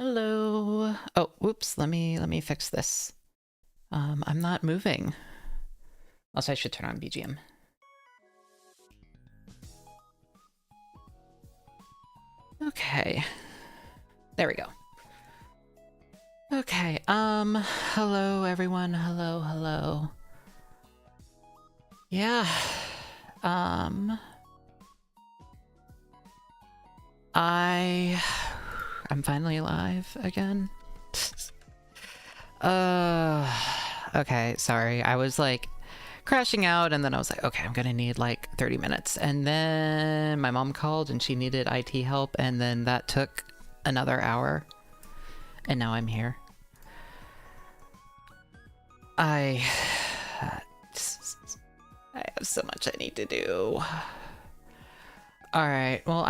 Hello. Oh, whoops. Let me fix this. I'm not moving. Also, I should turn on BGM. Okay. There we go. Okay. Hello everyone. Hello. Yeah. I'm finally alive again. Okay, sorry. I was like crashing out and then I was like, okay, I'm gonna need like 30 minutes. And then my mom called and she needed IT help and then that took another hour. And now I'm here. I have so much I need to do. Alright, well,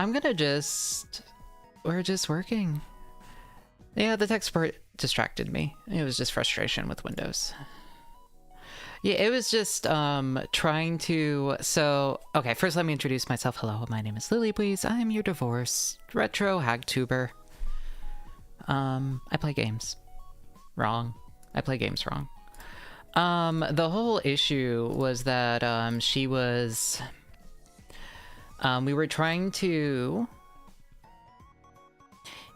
we're just working. Yeah, the tech support distracted me. It was just frustration with Windows. Yeah, it was just trying to... So, okay, first let me introduce myself. Hello, my name is Lilybwees. I'm your divorced retro hagtuber. I play games. Wrong. I play games wrong. The whole issue was that she was... we were trying to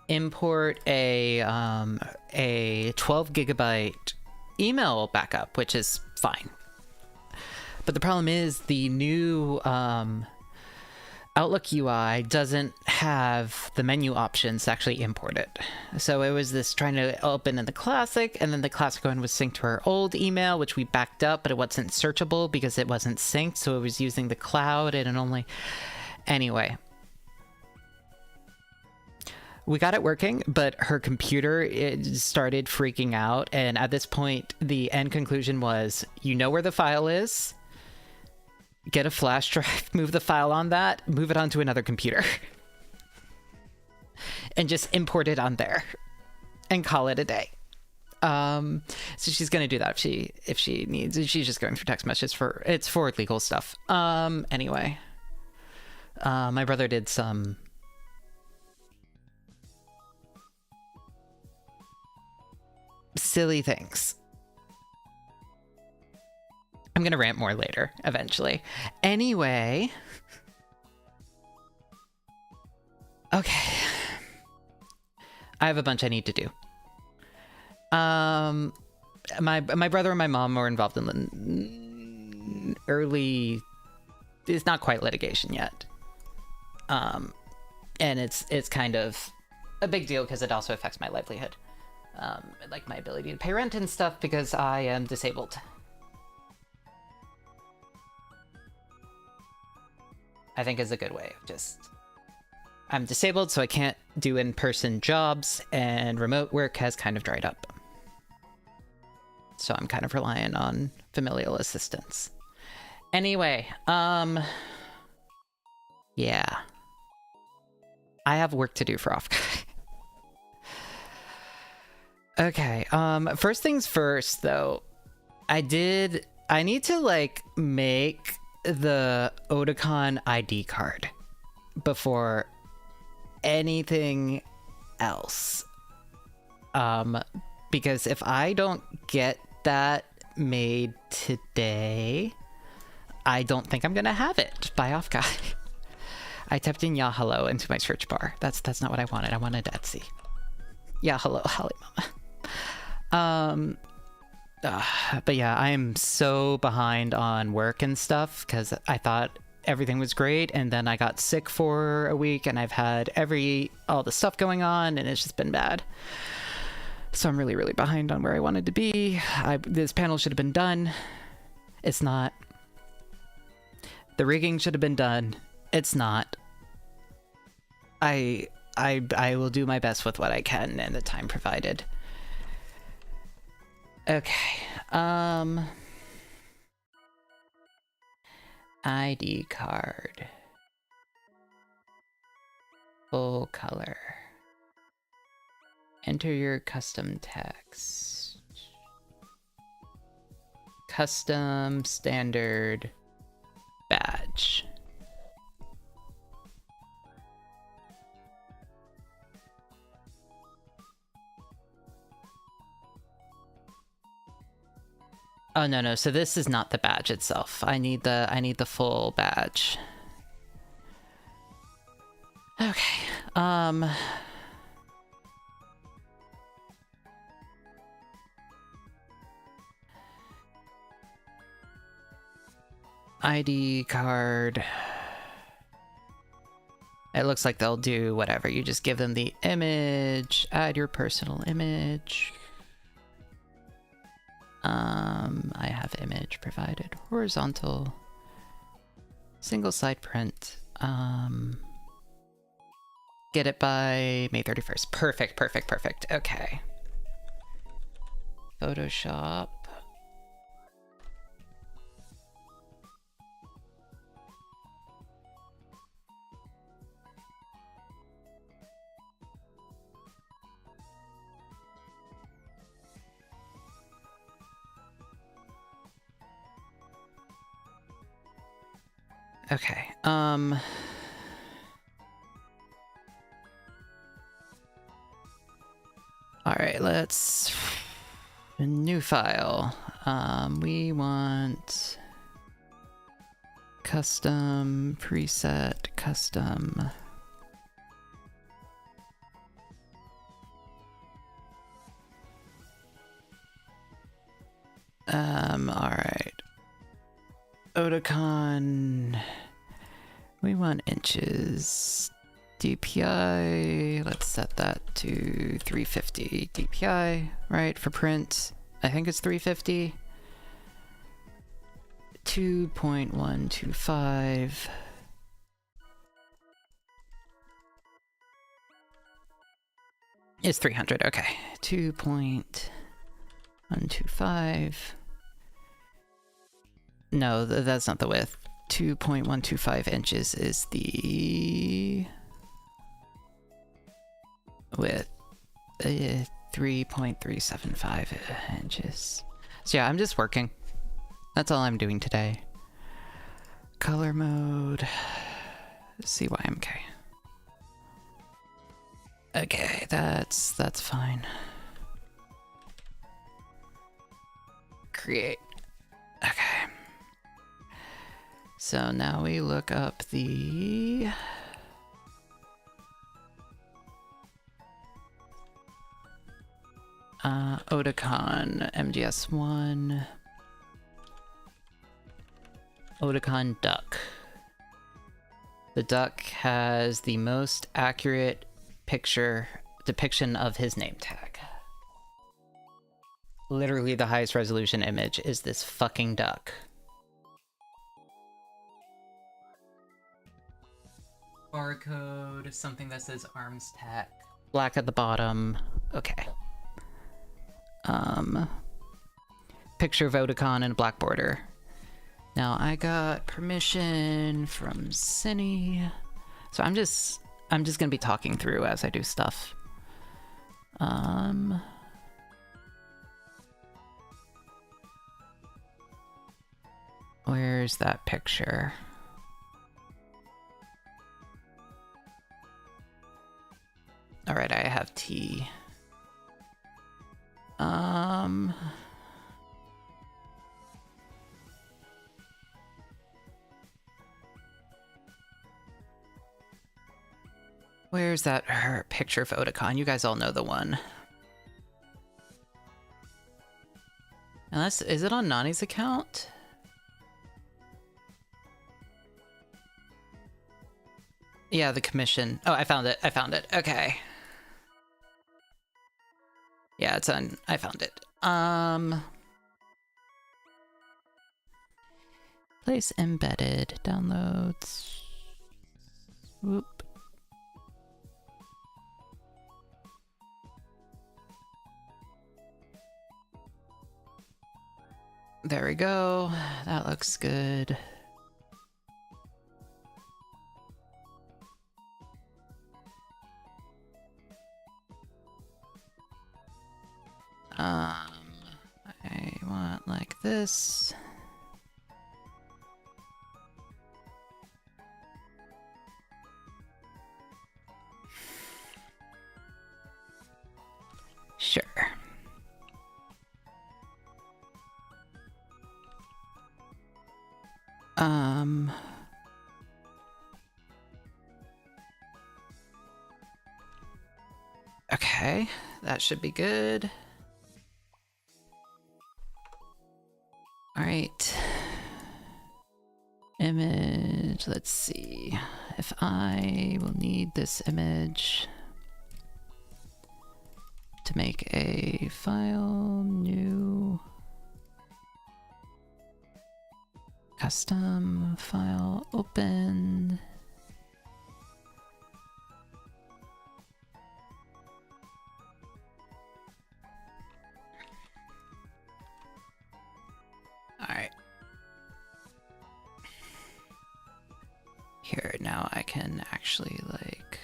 import a 12 gigabyte email backup, which is fine. But the problem is the new Outlook UI doesn't have the menu options to actually import it. So it was this trying to open in the classic, and then the classic one was synced to our old email, which we backed up, but it wasn't searchable because it wasn't synced, so it was using the cloud and it only... Anyway. We got it working, but her computer started freaking out, and at this point, the end conclusion was, you know where the file is, get a flash drive, move the file on that, move it onto another computer, and just import it on there, and call it a day. So she's gonna do that if she needs. She's just going through text messages it's for legal stuff. Anyway, my brother did some silly things. I'm gonna rant more later, eventually. Anyway. Okay. I have a bunch I need to do. My brother and my mom were involved in the early... It's not quite litigation yet. And it's kind of a big deal because it also affects my livelihood. Like my ability to pay rent and stuff because I am disabled. I think is a good way of just... I'm disabled, so I can't do in-person jobs, and remote work has kind of dried up. So I'm kind of relying on familial assistance. Anyway, yeah. I have work to do for Offkai. Okay, first things first, though. I need to, like, make the Otakon ID card before anything else. Because if I don't get that made today, I don't think I'm gonna have it by Offkai. I typed in "yeah hello" into my search bar. That's not what I wanted. I wanted Etsy. Yeah hello, Holly Mama. But yeah, I am so behind on work and stuff because I thought everything was great, and then I got sick for a week, and I've had all the stuff going on, and it's just been bad. So I'm really, really behind on where I wanted to be. This panel should have been done. It's not. The rigging should have been done. It's not. I will do my best with what I can and the time provided. Okay. ID card. Full color. Enter your custom text. Custom standard badge. Oh no, so this is not the badge itself. I need the full badge. Okay. ID card. It looks like they'll do whatever. You just give them the image, add your personal image. I have image provided. Horizontal. Single side print. Get it by May 31st. Perfect. Okay. Photoshop. Okay, all right, let's new file. We want custom preset custom. All right. Oticon. We want inches. DPI. Let's set that to 350 DPI, right? For print. I think it's 350. 2.125. It's 300. Okay. 2.125. No, that's not the width. 2.125 inches is the width. 3.375 inches. So yeah, I'm just working. That's all I'm doing today. Color mode. CYMK. Okay, that's fine. Create. Okay. So now we look up the Oticon MGS1 Oticon duck. The duck has the most accurate depiction of his name tag. Literally the highest resolution image is this fucking duck. Barcode, something that says arms tech. Black at the bottom. Okay. Picture of Oticon and a black border. Now I got permission from Cinny. So I'm just gonna be talking through as I do stuff. Where's that picture? All right, I have T. Where's that picture of Oticon? You guys all know the one. Unless, is it on Nani's account? Yeah, the commission. Oh, I found it. Okay. Yeah, it's on. I found it. Place embedded. Downloads. Whoop. There we go. That looks good. I want like this. Sure. Okay, that should be good. All right. Image, let's see. If I will need this image to make a file, new, custom file, open. All right. Here, now I can actually like...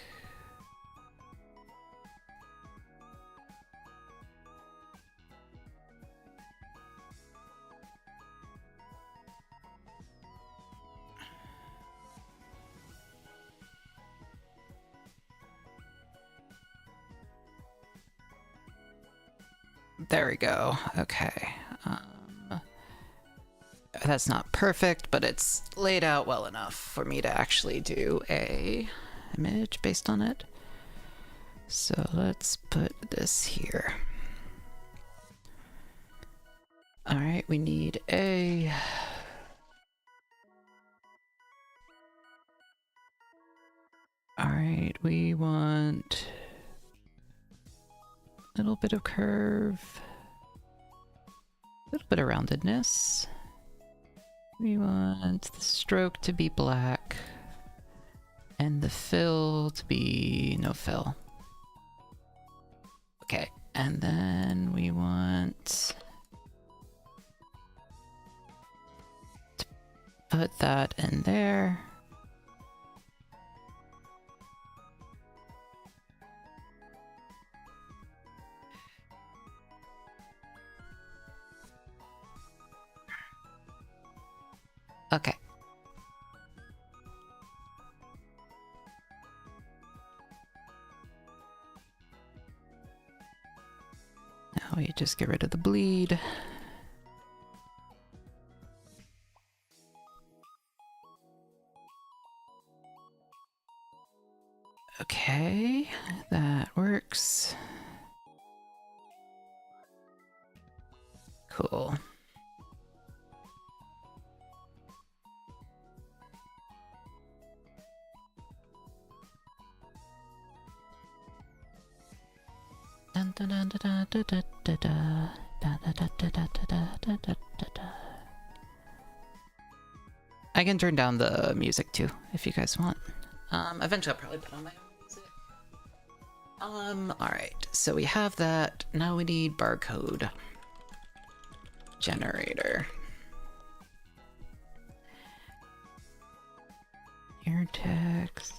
There we go. Okay. That's not perfect, but it's laid out well enough for me to actually do a image based on it. So let's put this here. All right, we need a... All right, we want a little bit of curve, a little bit of roundedness. We want the stroke to be black and the fill to be no fill. Okay, and then we want to put that in there. Okay. Now we just get rid of the bleed. Okay, that works. Cool. I can turn down the music too, if you guys want. Eventually I'll probably put on my own music. Alright, so we have that. Now we need barcode generator. Here text.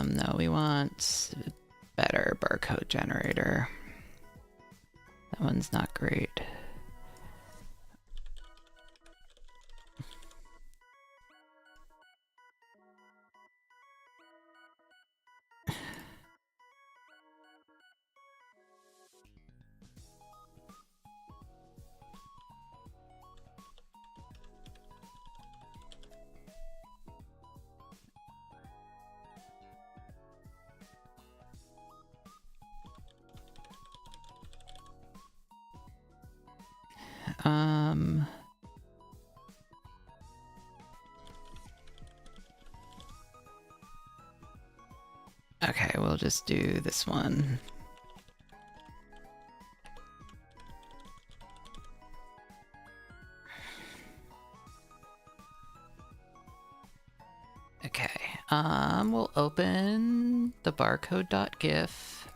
No, we want a better barcode generator. That one's not great. Okay, we'll just do this one. Okay, we'll open the barcode.gif.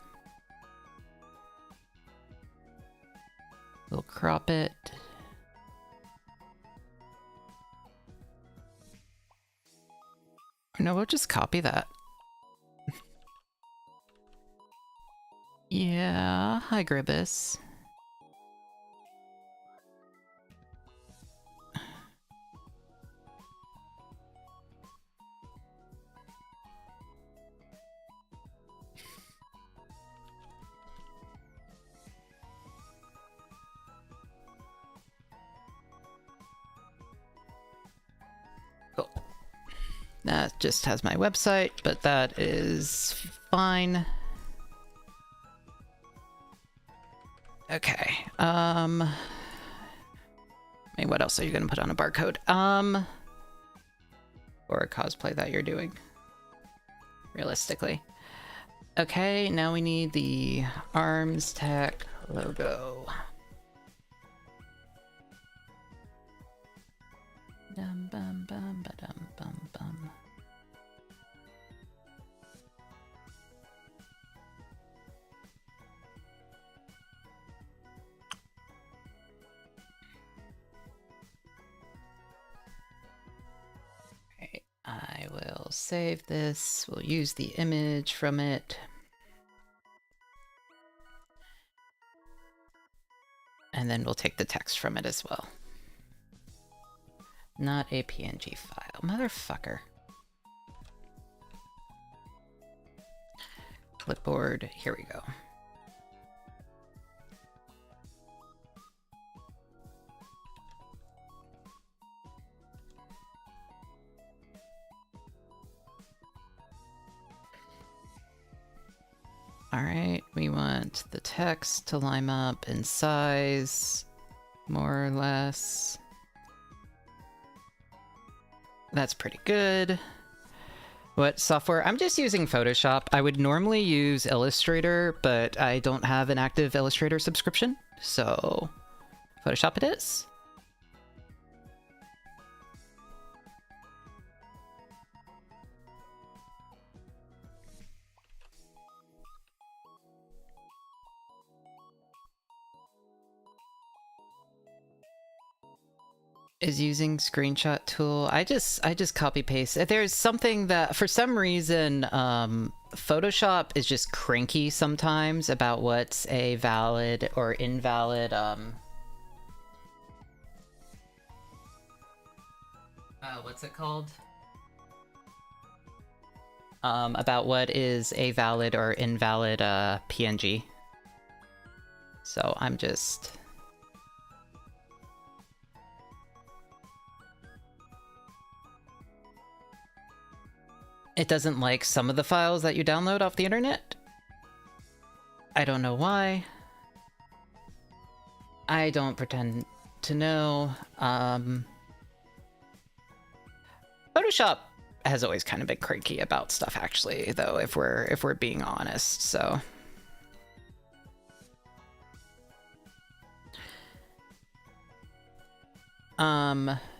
We'll crop it. No, we'll just copy that. Yeah, hi Gribus. That just has my website, but that is fine. Okay. I mean, what else are you gonna put on a barcode? Or a cosplay that you're doing, realistically. Okay, now we need the Arms Tech logo. Dum bum bum ba dum bum bum. Okay, I will save this. We'll use the image from it. And then we'll take the text from it as well. Not a PNG file. Motherfucker. Clipboard. Here we go. Alright, we want the text to line up in size, more or less. That's pretty good. What software? I'm just using Photoshop. I would normally use Illustrator, but I don't have an active Illustrator subscription, so Photoshop it is. Is using screenshot tool. I just copy paste. There's something that for some reason Photoshop is just cranky sometimes about what's a valid or invalid what's it called? About what is a valid or invalid PNG. So I'm just it doesn't like some of the files that you download off the internet. I don't know why. I don't pretend to know. Photoshop has always kind of been cranky about stuff, actually, though, if we're being honest. So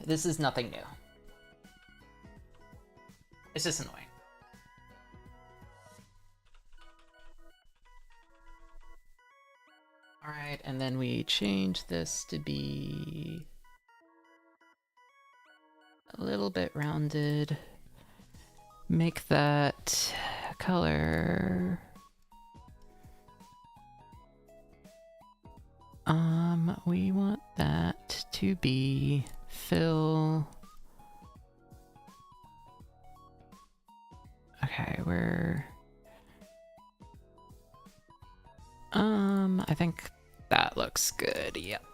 this is nothing new. It's just annoying. Alright, and then we change this to be a little bit rounded. Make that color. We want that to be fill. Okay, we're... I think that looks good, yep.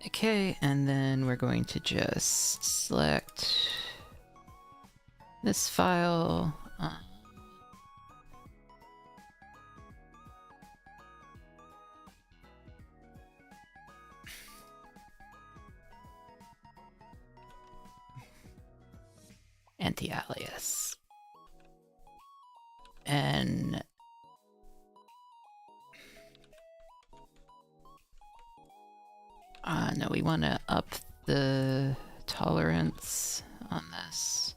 Okay, and then we're going to just select this file. Anti-alias. And no, we want to up the tolerance on this.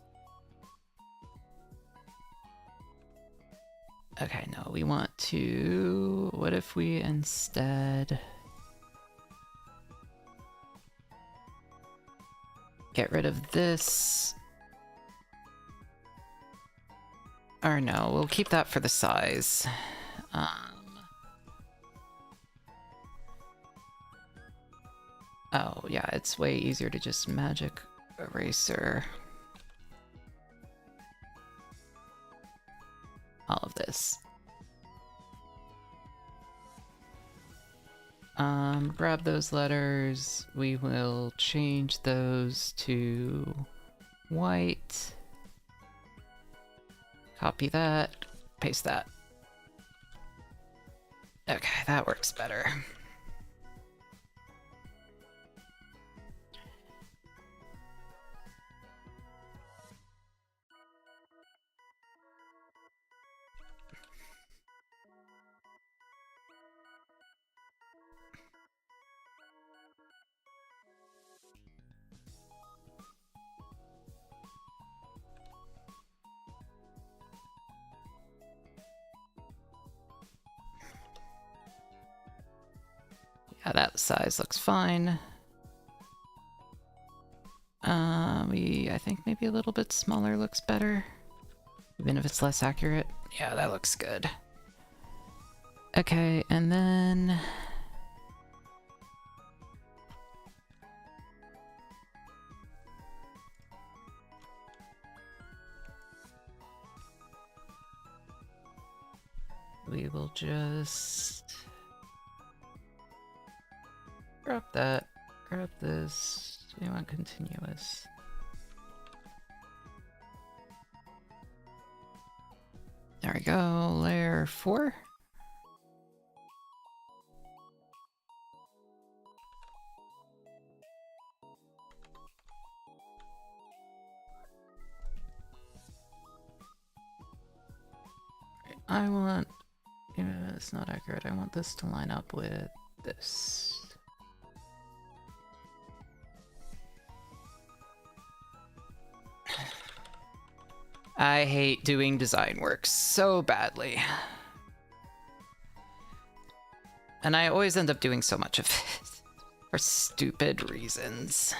Okay, no, we want to... What if we instead... get rid of this? Or no, we'll keep that for the size. Oh, yeah, it's way easier to just magic eraser all of this. Grab those letters. We will change those to white. Copy that, paste that. Okay, that works better. Yeah, that size looks fine. I think maybe a little bit smaller looks better, even if it's less accurate. Yeah, that looks good. Okay, and then we will just grab that, grab this. We want continuous. There we go, layer 4. I want, it's not accurate, I want this to line up with this. I hate doing design work so badly. And I always end up doing so much of it for stupid reasons.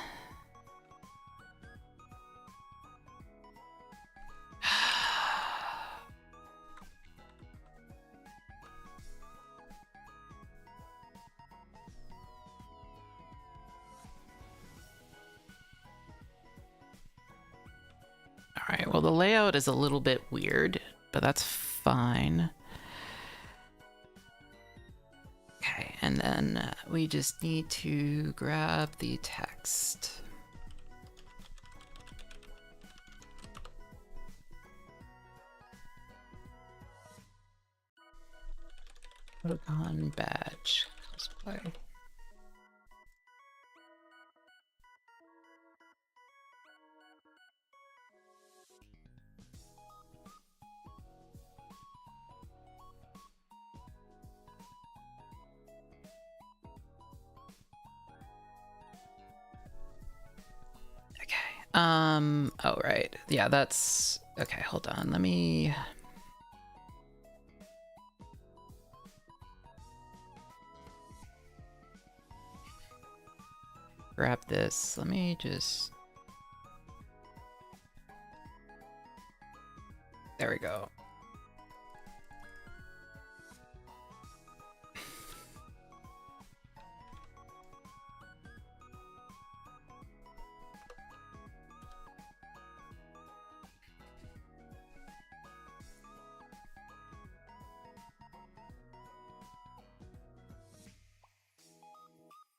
Alright, well the layout is a little bit weird, but that's fine. Okay, and then we just need to grab the text. Pokemon badge. Let's play. Oh, right. Yeah, that's... Okay, hold on. Let me... grab this. Let me just... There we go.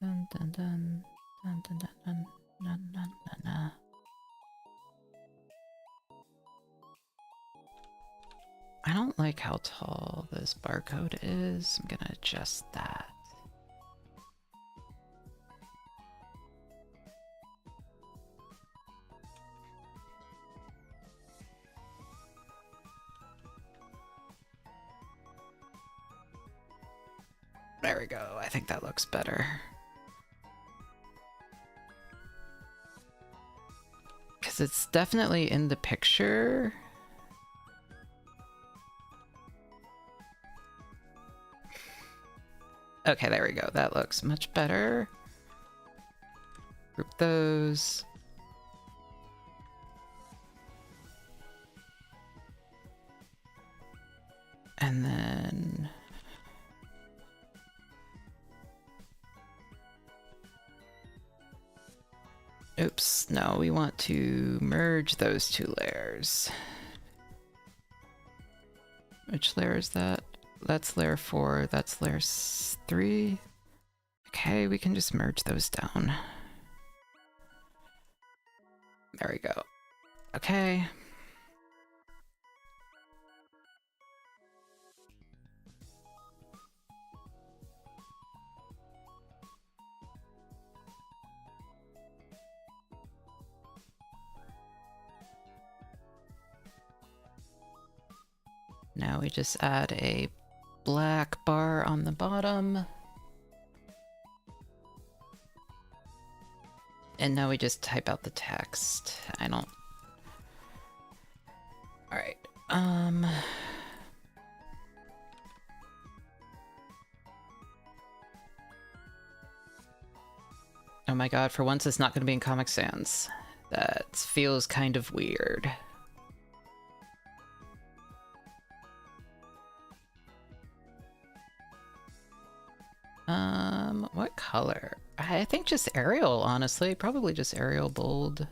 Dun dun dun dun dun dun dun dun dun dun dun. I don't like how tall this barcode is. I'm gonna adjust that. There we go. I think that looks better. Because it's definitely in the picture. Okay, there we go. That looks much better. Group those. And then... Oops, no, we want to merge those two layers. Which layer is that? That's layer 4, that's layer 3. Okay, we can just merge those down. There we go. Okay. Now we just add a black bar on the bottom. And now we just type out the text. I don't... Alright, oh my god, for once it's not going to be in Comic Sans. That feels kind of weird. What color? I think just Arial, honestly. Probably just Arial bold.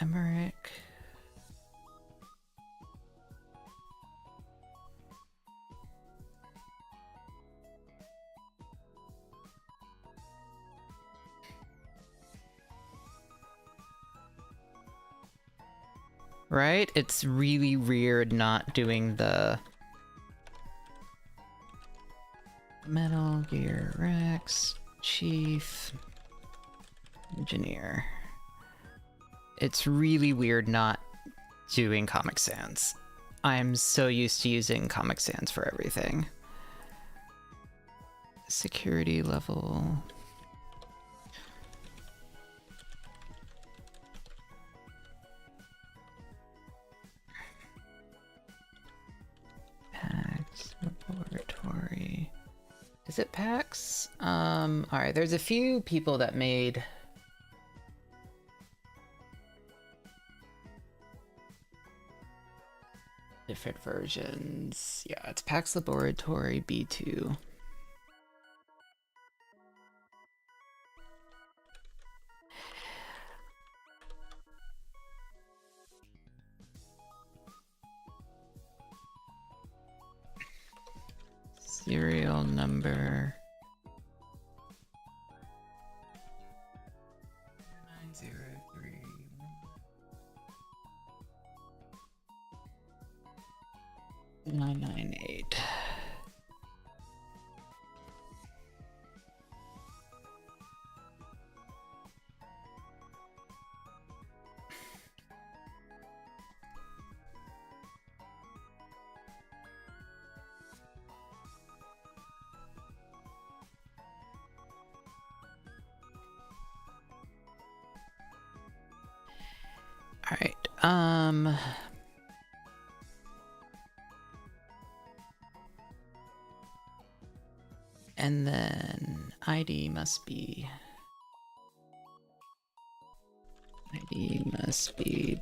Emmerich. Right? It's really weird not doing the Metal Gear Rex Chief Engineer. It's really weird not doing Comic Sans. I'm so used to using Comic Sans for everything. Security level. PAX Laboratory. Is it PAX? Alright, there's a few people that made different versions. Yeah, it's PAX Laboratory B2. Serial number 903 998. All right. And then ID must be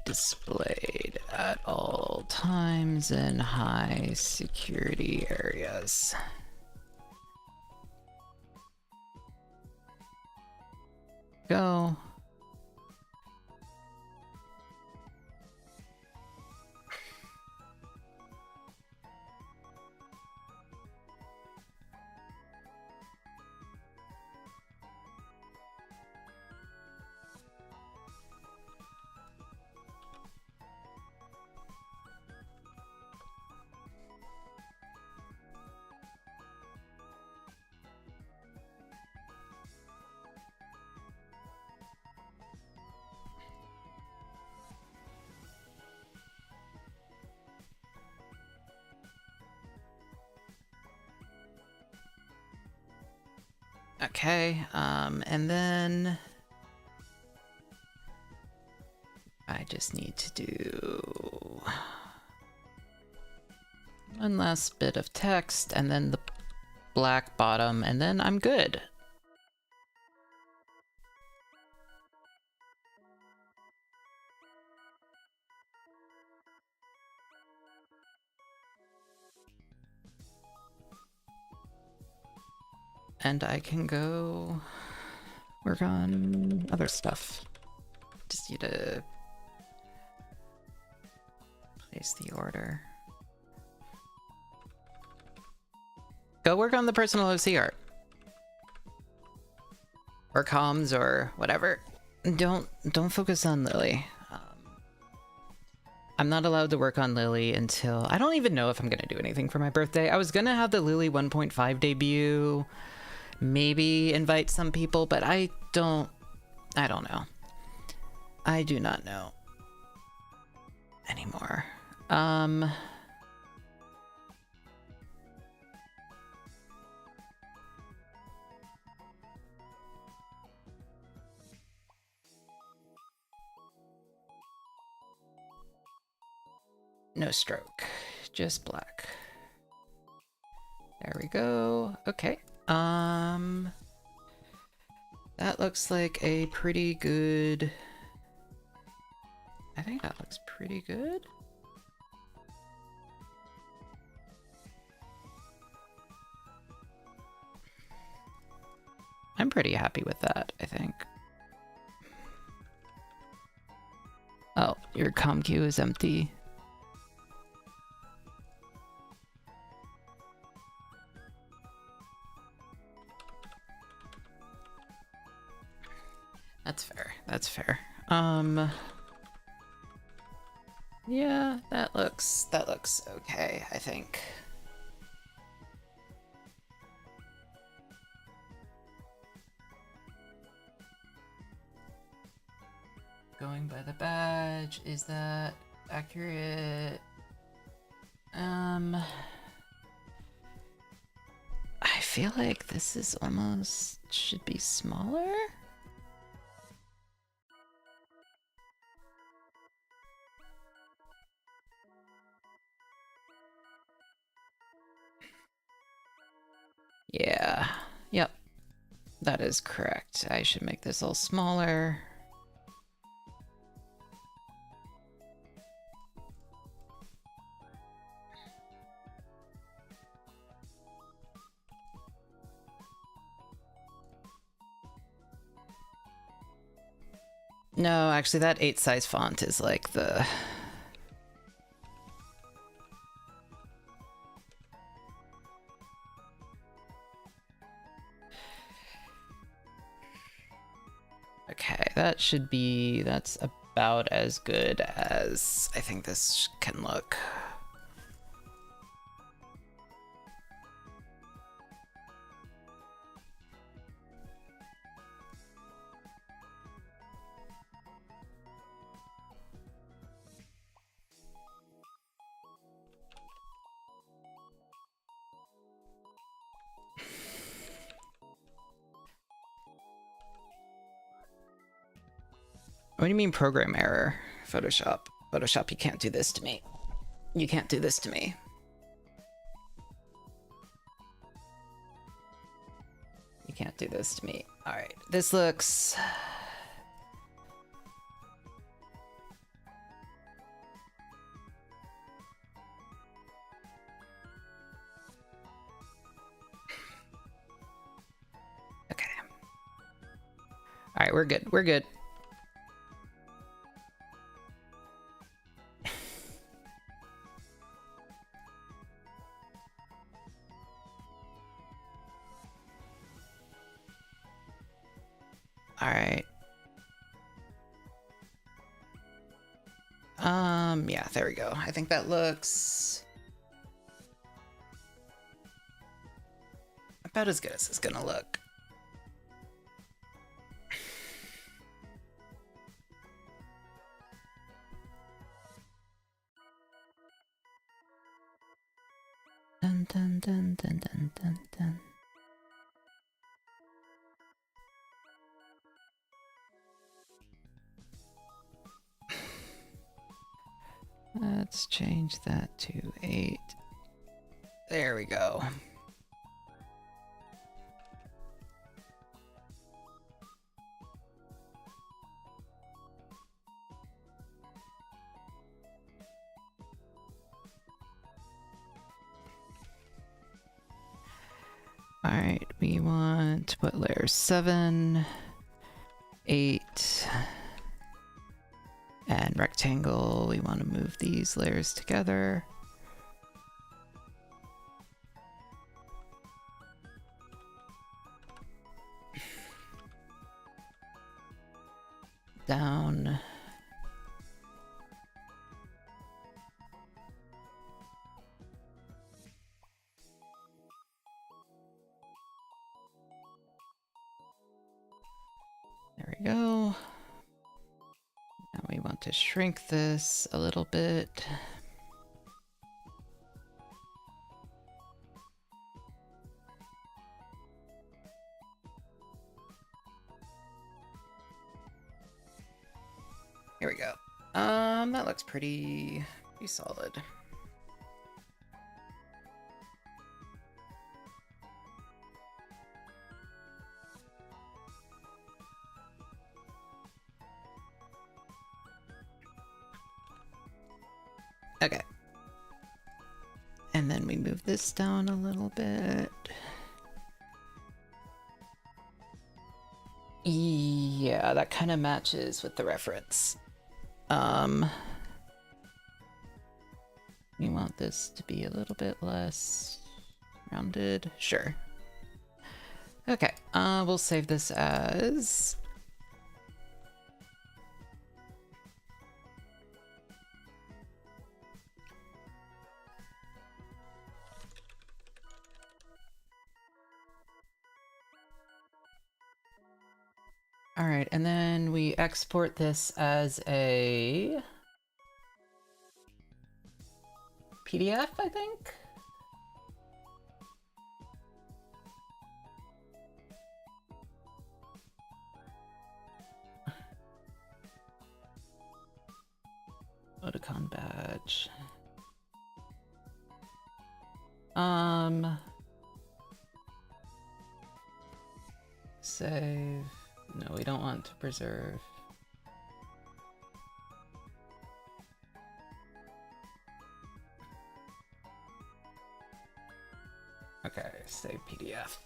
displayed at all times in high security areas. Go. Okay, and then I just need to do one last bit of text and then the black bottom, and then I'm good. And I can go work on other stuff. Just need to Place the order. Go work on the personal OC art. Or comms or whatever. Don't focus on Lily. I'm not allowed to work on Lily until... I don't even know if I'm gonna do anything for my birthday. I was gonna have the Lily 1.5 debut. Maybe invite some people, but I don't know. I do not know anymore. No stroke, just black. There we go. Okay. That looks like a pretty good... I think that looks pretty good. I'm pretty happy with that, I think. Oh, your comm queue is empty. That's fair. That's fair. Yeah, that looks okay, I think. Going by the badge, is that accurate? I feel like this is almost should be smaller. Yeah, yep, that is correct. I should make this all smaller. No, actually that 8 size font is like the... Okay, that should be... that's about as good as I think this can look. What do you mean program error? Photoshop. Photoshop, you can't do this to me. You can't do this to me. You can't do this to me. Alright, this looks... Okay. Alright, we're good. We're good. Alright. Yeah, there we go. I think that looks about as good as it's gonna look. Dun dun dun dun dun dun dun. Let's change that to 8. There we go. All right, we want what layer? 7, 8. And rectangle, we want to move these layers together. Down. There we go. Now we want to shrink this a little bit. Here we go. That looks pretty solid. Okay. And then we move this down a little bit. Yeah, that kind of matches with the reference. You want this to be a little bit less rounded? Sure. Okay, we'll save this as... All right, and then we export this as a PDF, I think? Emoticon badge. Save. No, we don't want to preserve. Okay, save PDF.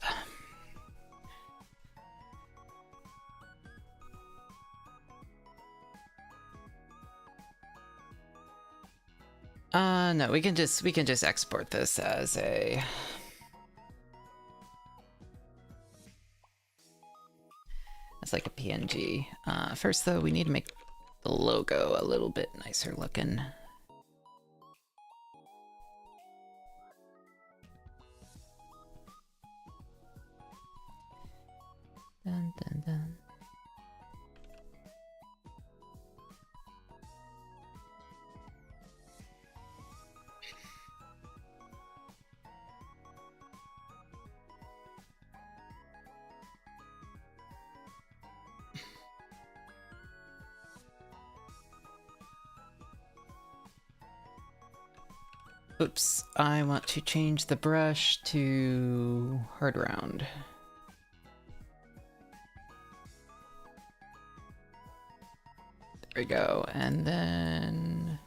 No, we can just export this as a... It's like a PNG. First, though, we need to make the logo a little bit nicer looking. Dun, dun, dun. Oops, I want to change the brush to hard round. There we go, and then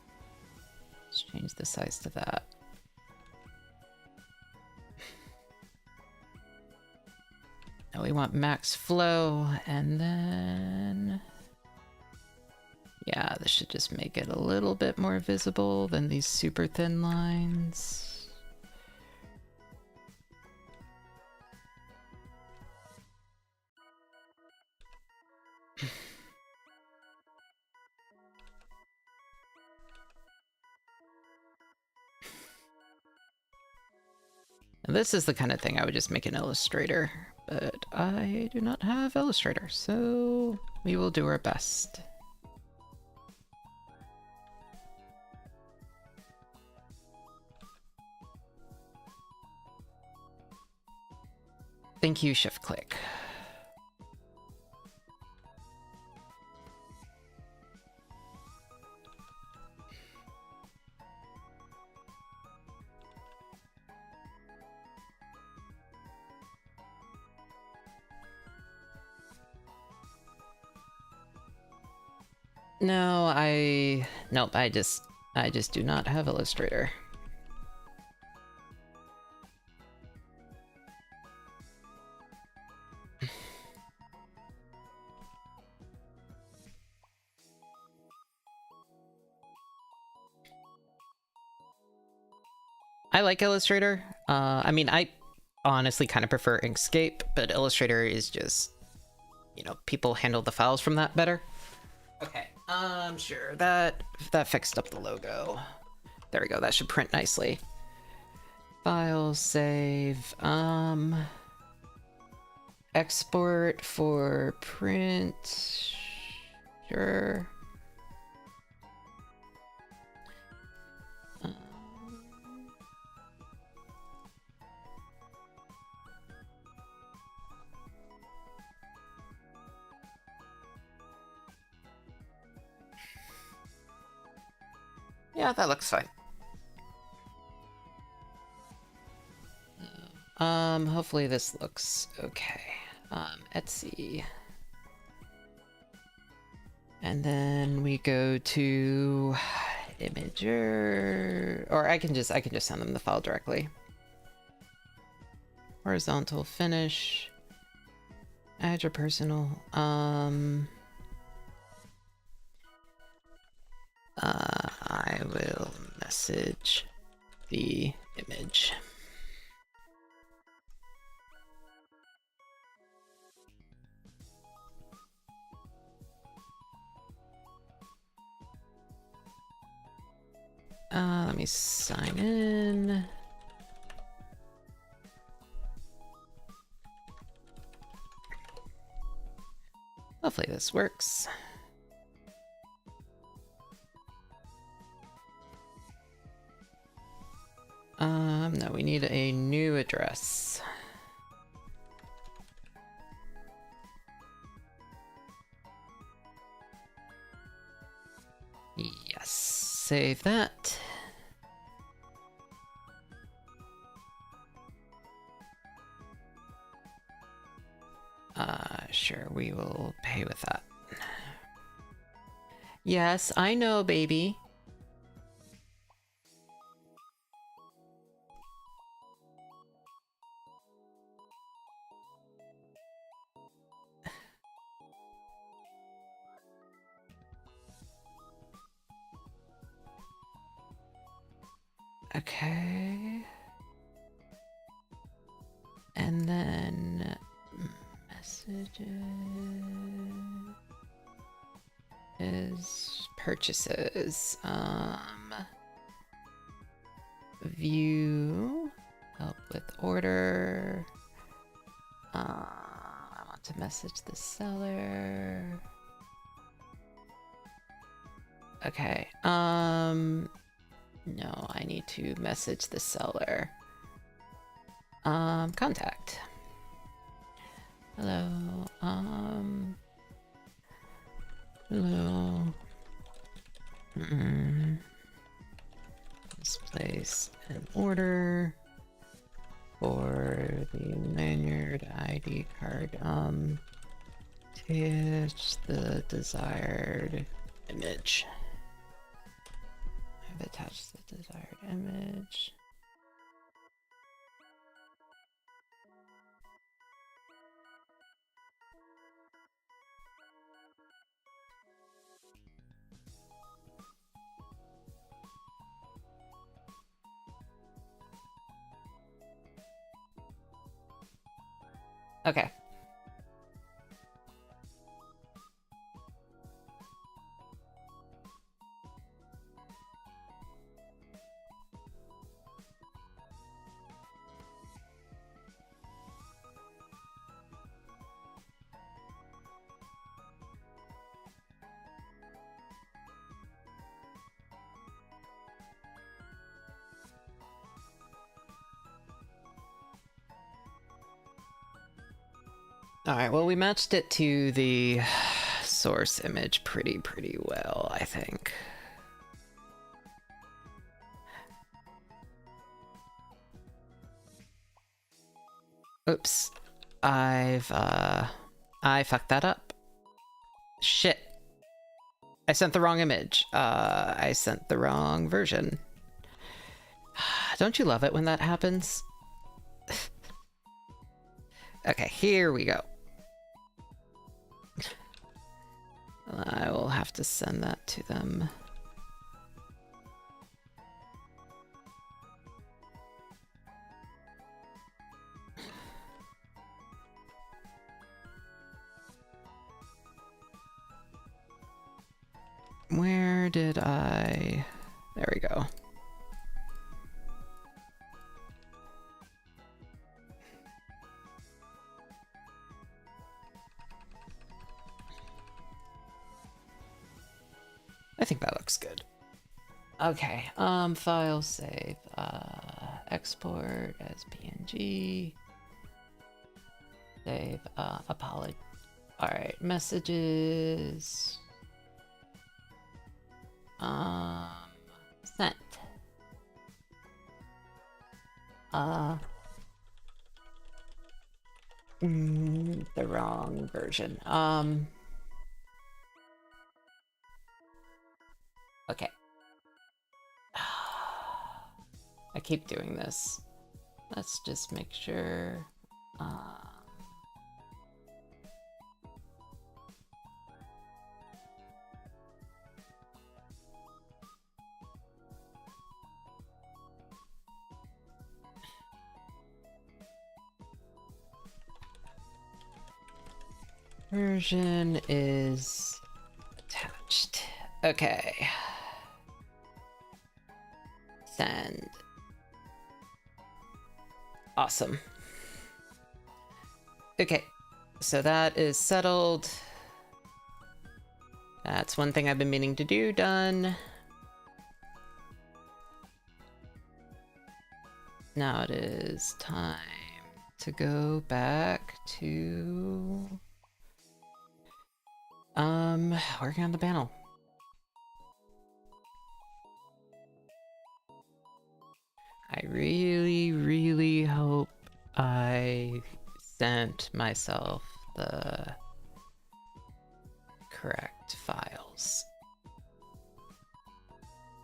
let's change the size to that. Now we want max flow, and then... Yeah, this should just make it a little bit more visible than these super thin lines. And this is the kind of thing I would just make in Illustrator, but I do not have Illustrator, so we will do our best. Thank you, Shift Click. No, nope, I just do not have Illustrator. I like Illustrator. I mean, I honestly kind of prefer Inkscape, but Illustrator is just, you know, people handle the files from that better. Okay, sure, that fixed up the logo. There we go, that should print nicely. File, save, export for print, sure. Yeah, that looks fine. Hopefully this looks okay. Etsy. And then we go to Imager, or I can just send them the file directly. Horizontal finish. Add your personal. I will message the image. Let me sign in. Hopefully this works. No, we need a new address. Yes, save that. Sure, we will pay with that. Yes, I know, baby. Okay. And then messages is purchases. View, help with order. I want to message the seller. Okay. No, I need to message the seller. Contact. Hello. Hello. Let's place an order for the lanyard ID card. Attach the desired image. I've attached the desired image. Okay. Alright, well, we matched it to the source image pretty well, I think. Oops. I fucked that up. Shit. I sent the wrong image. I sent the wrong version. Don't you love it when that happens? Okay, here we go. I will have to send that to them. Where did I... There we go. I think that looks good. Okay, file save, export as PNG, save, apology. All right, messages, sent. The wrong version. Okay. I keep doing this. Let's just make sure. Version is attached. Okay. Send. Awesome. Okay, so that is settled. That's one thing I've been meaning to do. Done. Now it is time to go back to working on the panel. I really, really hope I sent myself the correct files.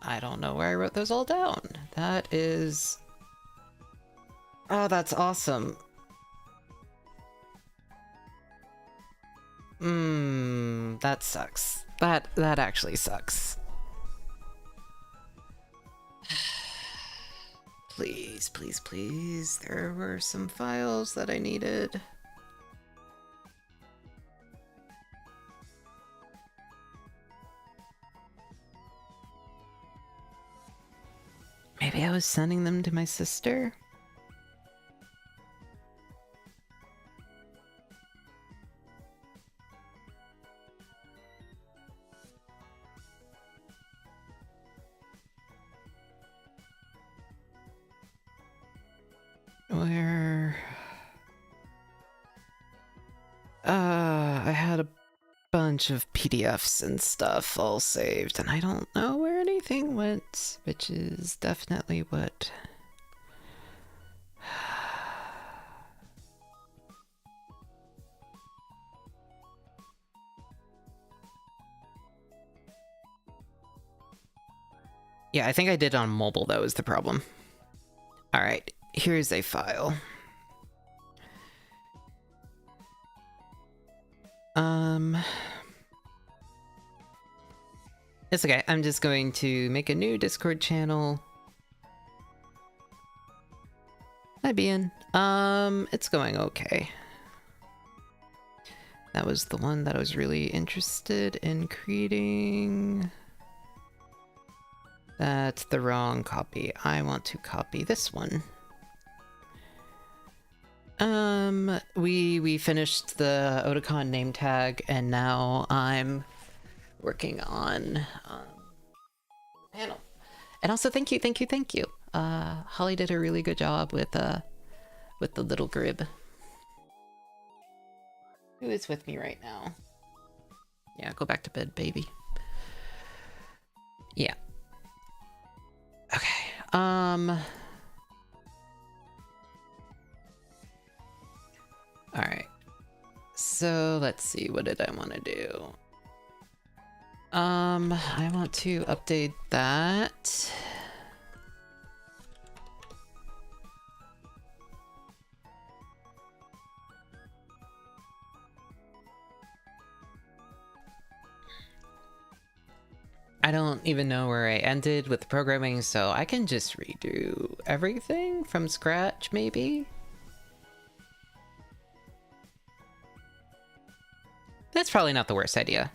I don't know where I wrote those all down. That is... Oh, that's awesome. That sucks. That actually sucks. Please, please, please. There were some files that I needed. Maybe I was sending them to my sister? Where... I had a bunch of PDFs and stuff all saved, and I don't know where anything went, which is definitely what... Yeah, I think I did on mobile, that was the problem. Alright, here's a file. It's okay, I'm just going to make a new Discord channel. Hi, Bian. It's going okay. That was the one that I was really interested in creating. That's the wrong copy. I want to copy this one. We finished the Otakon name tag, and now I'm working on panel. And also, thank you. Holly did a really good job with the little grib. Who is with me right now? Yeah, go back to bed, baby. Yeah. Okay. All right. So let's see. What did I want to do? I want to update that. I don't even know where I ended with the programming, so I can just redo everything from scratch, maybe? That's probably not the worst idea.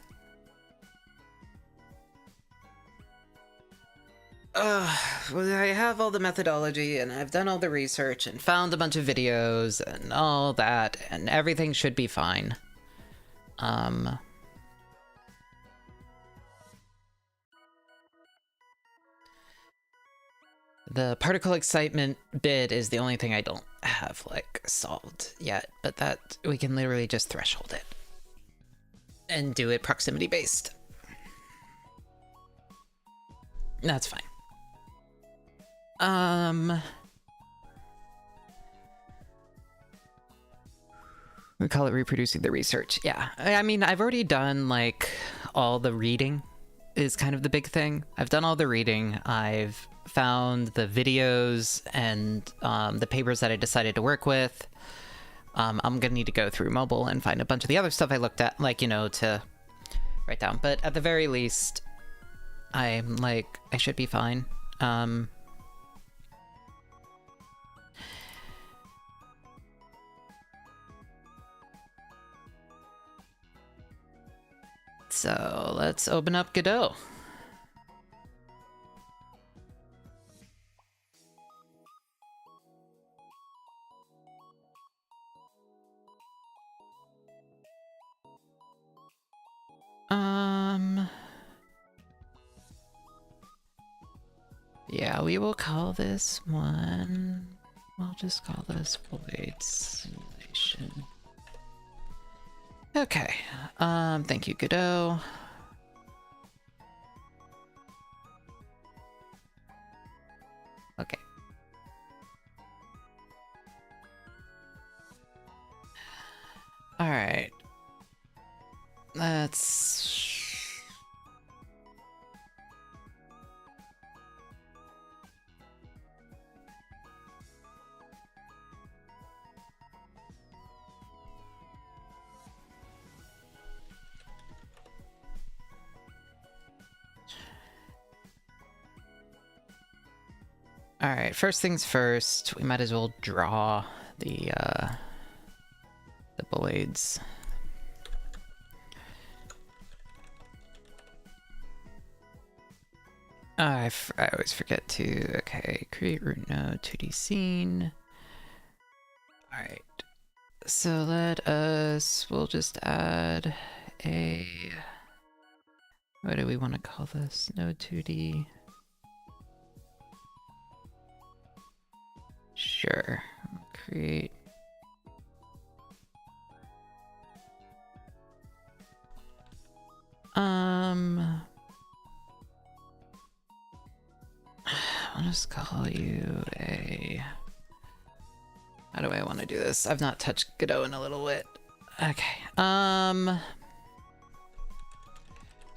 I have all the methodology and I've done all the research and found a bunch of videos and all that, and everything should be fine. The particle excitement bit is the only thing I don't have, like, solved yet, but that we can literally just threshold it and do it proximity based. That's fine. We call it reproducing the research. Yeah, I mean, I've already done, like, all the reading is kind of the big thing. I've done all the reading. I've found the videos and the papers that I decided to work with. I'm gonna need to go through mobile and find a bunch of the other stuff I looked at, like, you know, to write down. But at the very least, I'm like, I should be fine. So let's open up Godot. Yeah, we will call this one. We'll just call this void simulation. Okay. Thank you, Godot. Okay. All right. Let's... All right, first things first, we might as well draw the blades. I always forget to, okay, create root node, 2D scene. All right, so we'll just add a, what do we want to call this? Node 2D. Sure, create. I'll just call you a... How do I want to do this? I've not touched Godot in a little bit. Okay,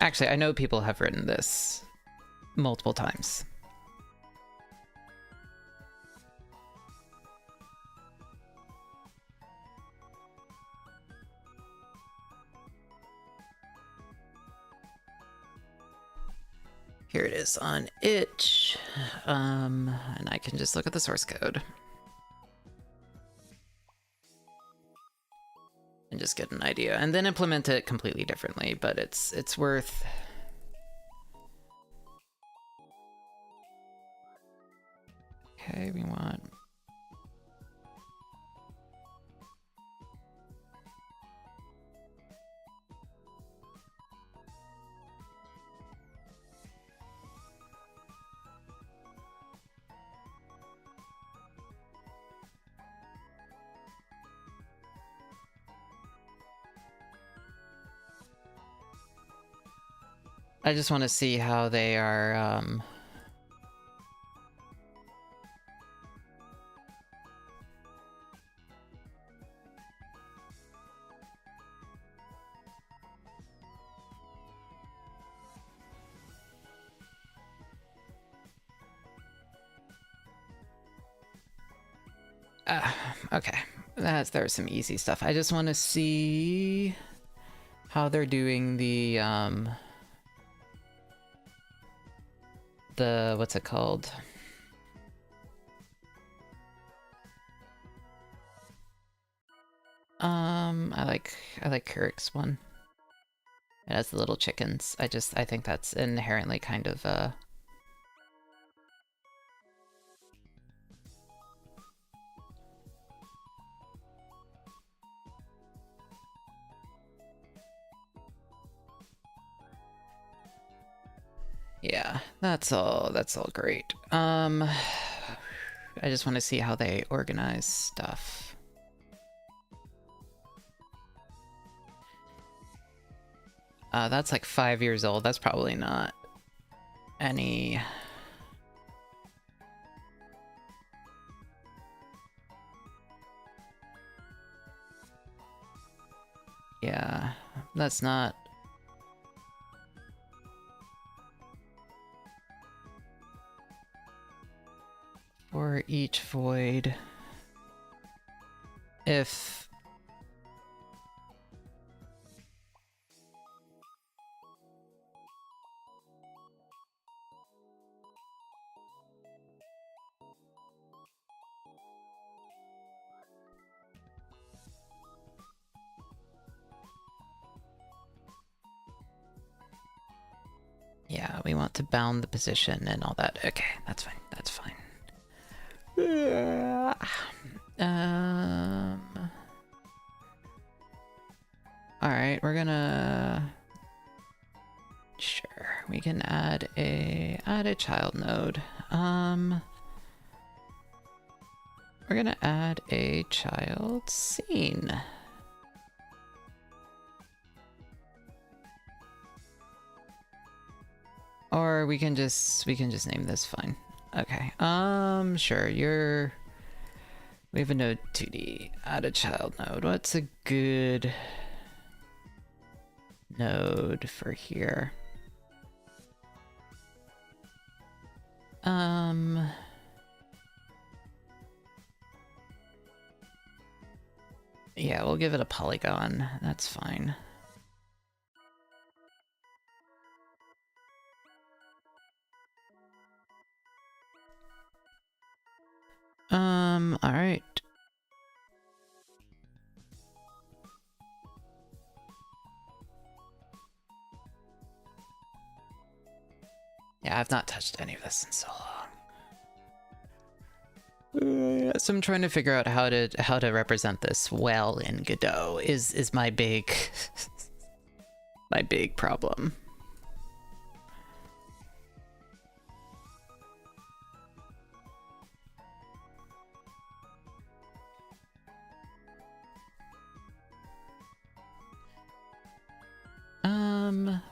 actually, I know people have written this multiple times. Here it is on itch, and I can just look at the source code and just get an idea, and then implement it completely differently. But it's worth. Okay, we want. I just want to see how they are, okay, there's some easy stuff. I just want to see how they're doing the what's it called? I like Kurik's one. It has the little chickens. I think that's inherently kind of Yeah, that's all great. I just want to see how they organize stuff. That's like 5 years old. That's probably not any... Yeah, that's not... For each void, if... Yeah, we want to bound the position and all that. Okay, that's fine. That's fine. Alright, we're gonna... Sure, we can add a child node. We're gonna add a child scene. Or we can just name this, fine. Okay. Sure, we have a node 2D. Add a child node. What's a good node for here? Yeah, we'll give it a polygon. That's fine. All right. Yeah, I've not touched any of this in so long. So I'm trying to figure out how to represent this well in Godot is my big my big problem.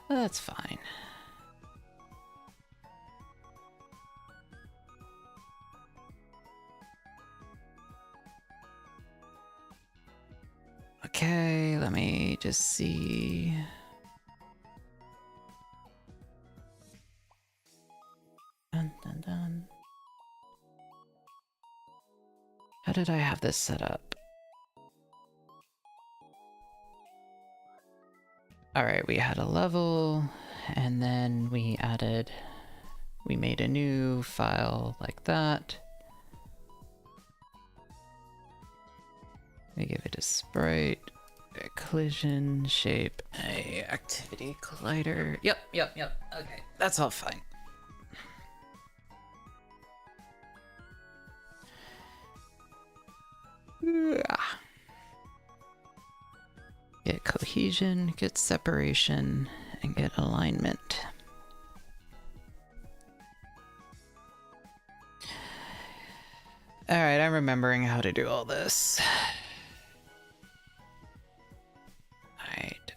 That's fine. Okay, let me just see. Dun, dun, dun. How did I have this set up? Alright, we had a level, and then we made a new file like that. We give it a sprite, a collision, shape, a activity collider. Yep. Okay, that's all fine. Get cohesion, get separation, and get alignment. Alright, I'm remembering how to do all this. Alright,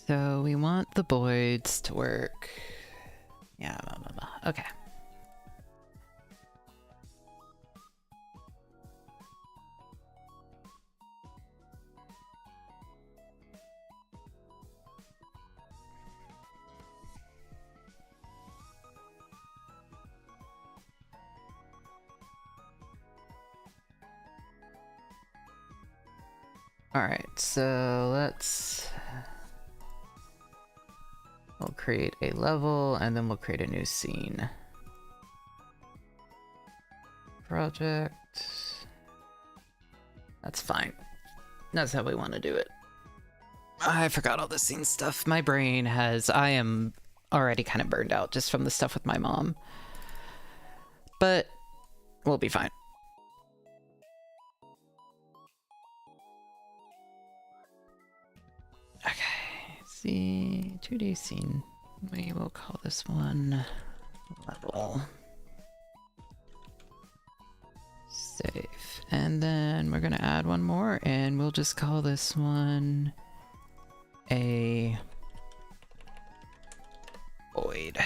so we want the voids to work. Yeah, blah, blah, blah. Okay. Alright, so we'll create a level and then we'll create a new scene. Project. That's fine. That's how we want to do it. I forgot all the scene stuff. My brain I am already kind of burned out just from the stuff with my mom. But we'll be fine. Okay, see, 2D scene. We will call this one level. Save. And then we're gonna add one more and we'll just call this one a void.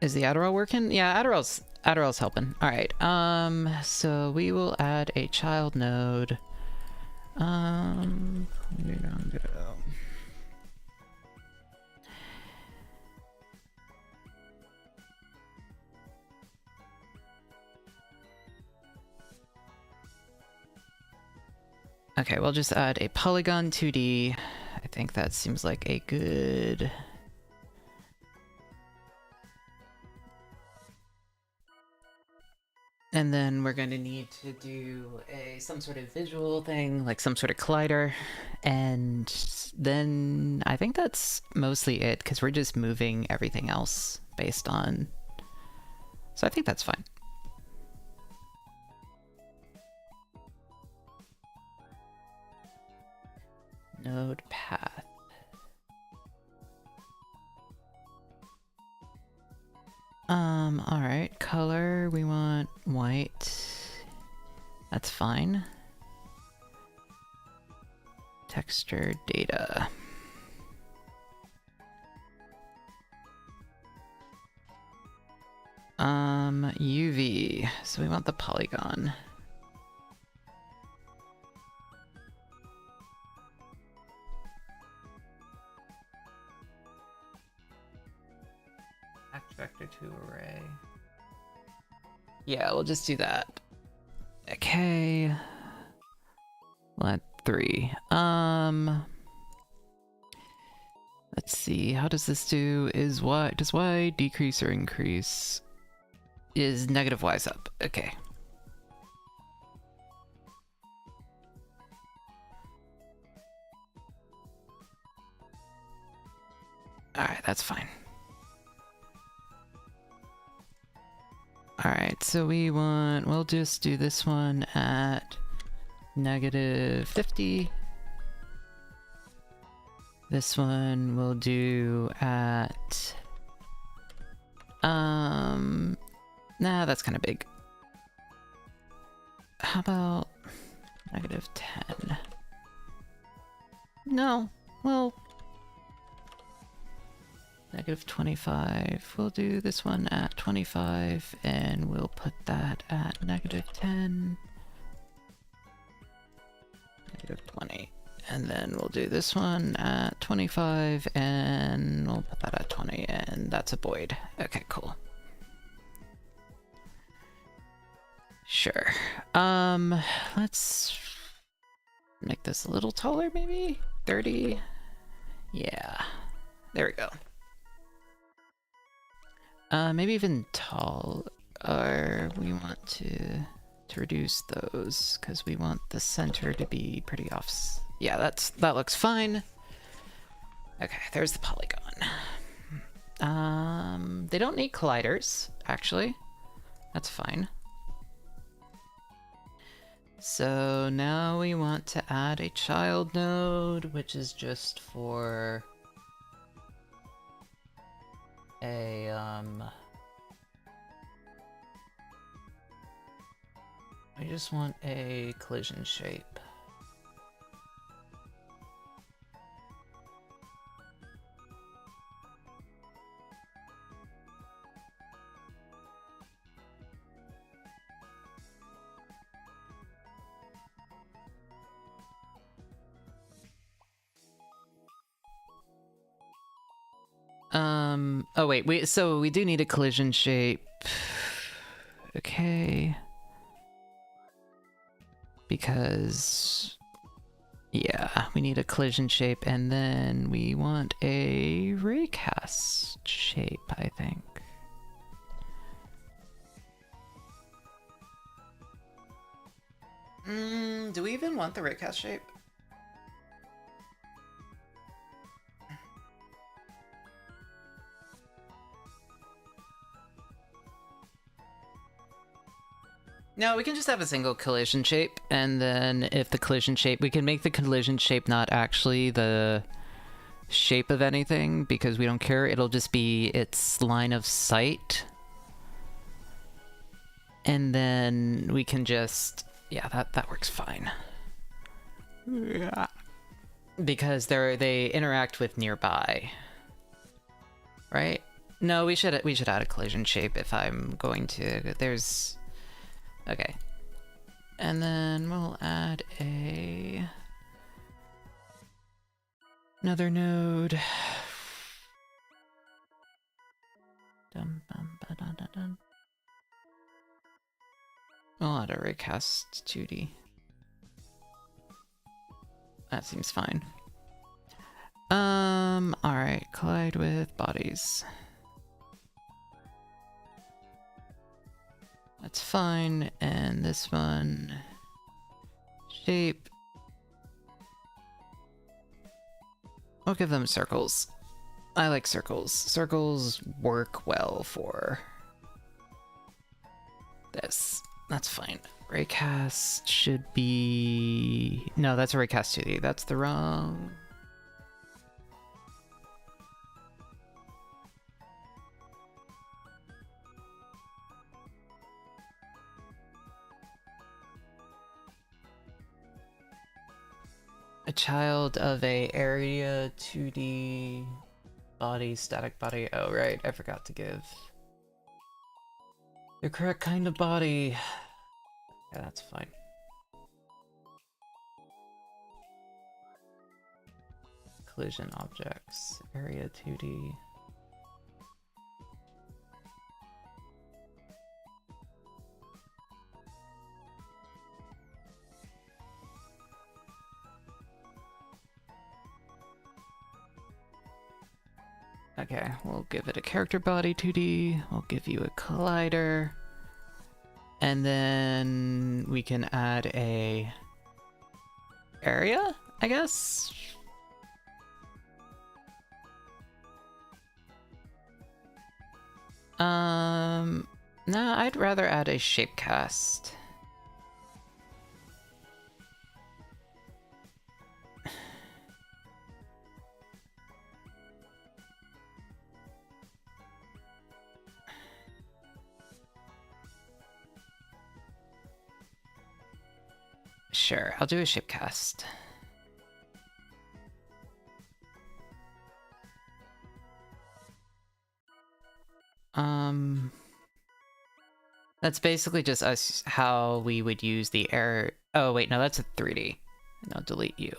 Is the Adderall working? Yeah, Adderall's helping. All right. So we will add a child node. Okay, we'll just add a polygon 2D. I think that seems like a good... And then we're going to need to do some sort of visual thing, like some sort of collider. And then I think that's mostly it, because we're just moving everything else based on... So I think that's fine. Node path. Alright, color, we want white. That's fine. Texture, data. UV, so we want the polygon. Vector to array. Yeah, we'll just do that. Okay. We'll add 3. Let's see, how does this do? Does Y decrease or increase? Is negative Y's up. Okay. Alright, that's fine. Alright, so we'll just do this one at -50. This one we'll do at, nah, that's kind of big. How about -10? No, well, -25. We'll do this one at 25, and we'll put that at -10, -20. And then we'll do this one at 25, and we'll put that at 20, and that's a void. Okay, cool. Sure. Let's make this a little taller, maybe? 30? Yeah. There we go. Maybe even tall, or we want to reduce those, because we want the center to be pretty off. Yeah, that looks fine. Okay, there's the polygon. They don't need colliders, actually. That's fine. So now we want to add a child node, which is just for a, I just want a collision shape. Oh wait, so we do need a collision shape. Okay. Because, yeah, we need a collision shape, and then we want a raycast shape, I think. Do we even want the raycast shape? No, we can just have a single collision shape, and then if the collision shape, we can make the collision shape not actually the shape of anything, because we don't care. It'll just be its line of sight. And then we can just, yeah, that works fine. Yeah. Because they interact with nearby. Right? No, we should add a collision shape if I'm going to. There's, okay. And then we'll add another node. Dum, bum, ba, dun, dun, dun. We'll add a raycast 2D. That seems fine. Alright, collide with bodies. That's fine, and this one, shape. I'll give them circles. I like circles. Circles work well for this. That's fine. Raycast should be... No, that's a raycast 2D. That's the wrong... A child of a area 2D body, static body. Oh, right. I forgot to give the correct kind of body. Yeah, that's fine. Collision objects, area 2D. Okay, we'll give it a character body 2D. We'll give you a collider. And then we can add a area, I guess? No, I'd rather add a shapecast. Sure, I'll do a shapecast. That's basically just us, how we would use the error. Oh, wait, no, that's a 3D. And I'll delete you.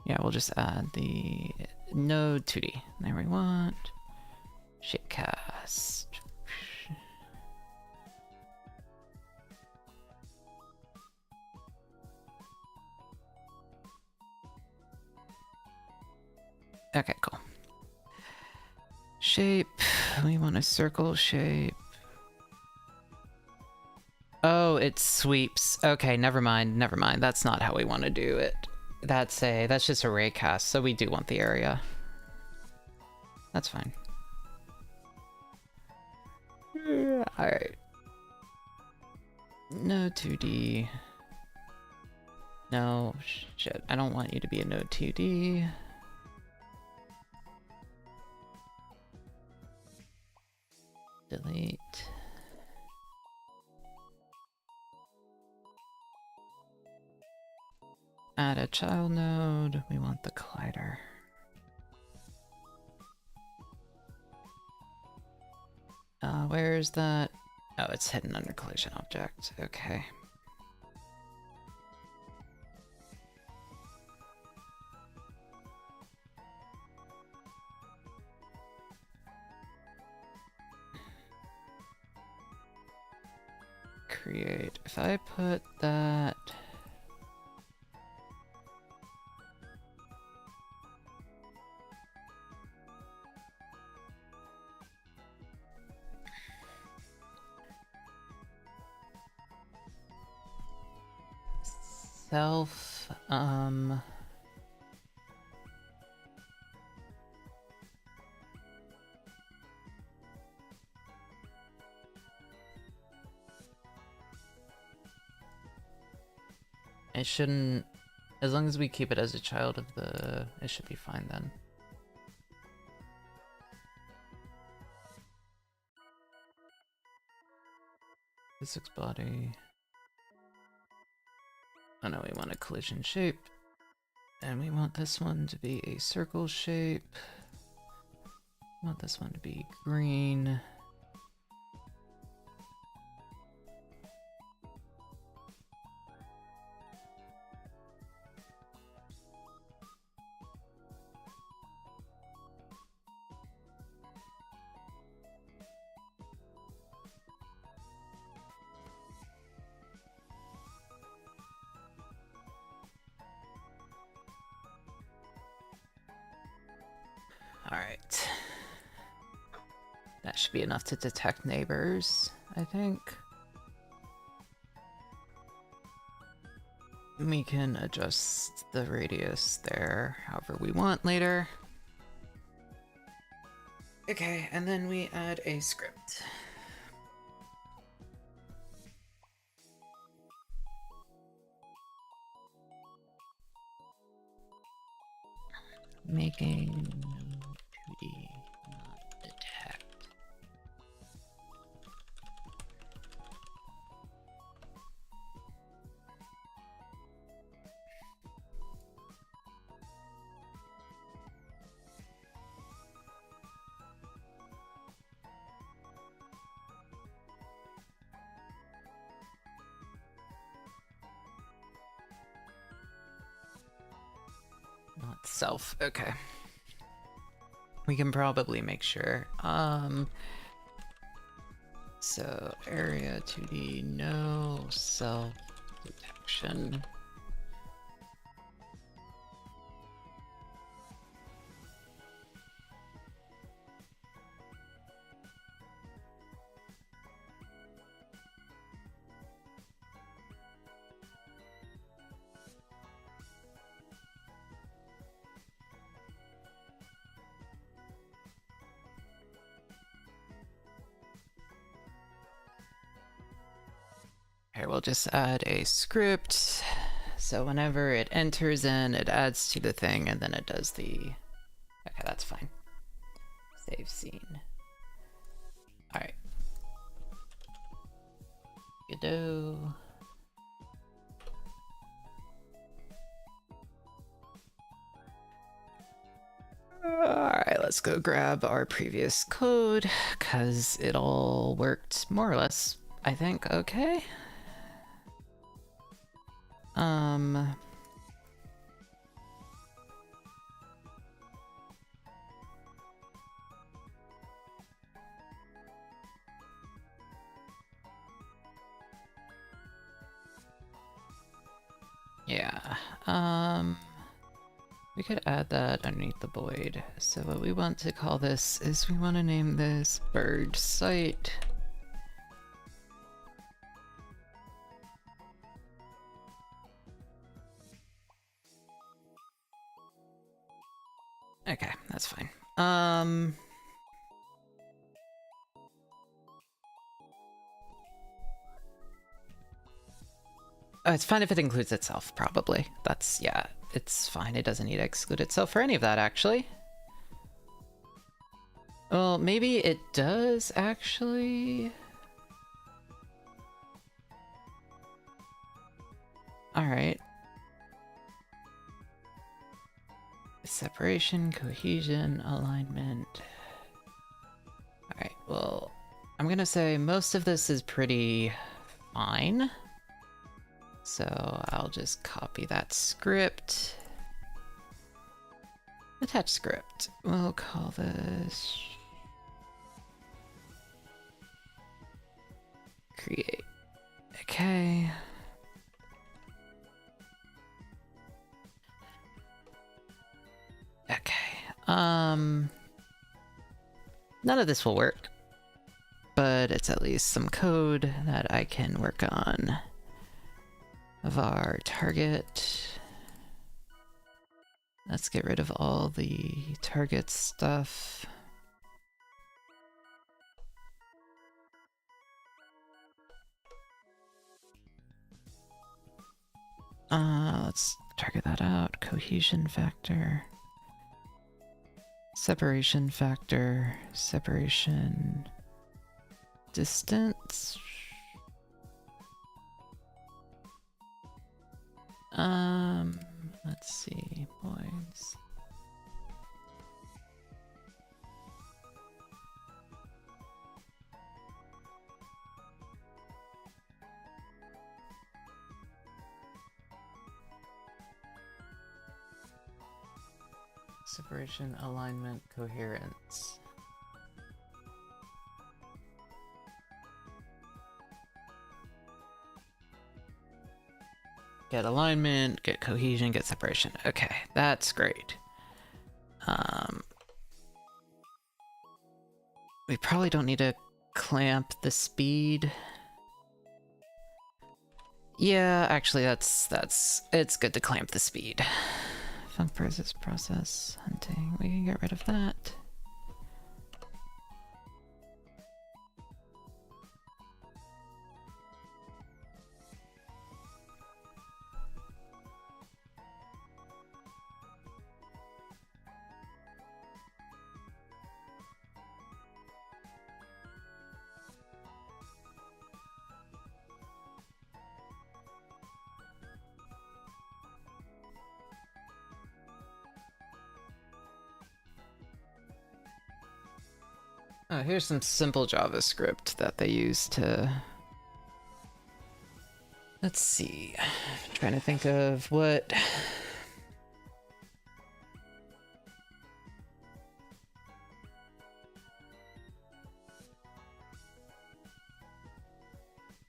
Yeah, we'll just add the node 2D. There we want. Shapecast. Okay, cool. Shape. We want a circle shape. Oh, it sweeps. Okay, never mind. Never mind. That's not how we want to do it. That's just a raycast, so we do want the area. That's fine. Alright. No 2D. No, shit. I don't want you to be a node 2D. Delete. Add a child node. We want the collider. Where is that? Oh, it's hidden under collision object. Okay. create. If I put that... self, it shouldn't, as long as we keep it as a child of the, it should be fine then. Physics body. Oh no, we want a collision shape. And we want this one to be a circle shape. We want this one to be green. Alright. That should be enough to detect neighbors, I think. We can adjust the radius there however we want later. Okay, and then we add a script. Making 2D not detect. Not self, okay. We can probably make sure. So area 2D, no self detection. Here, we'll just add a script. So whenever it enters in, it adds to the thing, and then it does the... Okay, that's fine. Save scene. Alright. Godot. Alright, let's go grab our previous code, because it all worked more or less, I think, okay? Yeah, we could add that underneath the void. So what we want to call this is we want to name this bird site. Okay, that's fine. It's fine if it includes itself, probably. That's, yeah, it's fine. It doesn't need to exclude itself for any of that, actually. Well, maybe it does, actually. Alright. Separation, cohesion, alignment. Alright, well, I'm gonna say most of this is pretty fine. So I'll just copy that script. Attach script. We'll call this create Okay. Okay. None of this will work, but it's at least some code that I can work on. Var target. Let's get rid of all the target stuff. Let's target that out. Cohesion factor. Separation factor. Separation. Distance. Let's see. Points. Separation, alignment, coherence. Get alignment, get cohesion, get separation. Okay, that's great. We probably don't need to clamp the speed. Yeah, actually it's good to clamp the speed. Func process, hunting. We can get rid of that. Oh, here's some simple JavaScript that they use to... Let's see. I'm trying to think of what...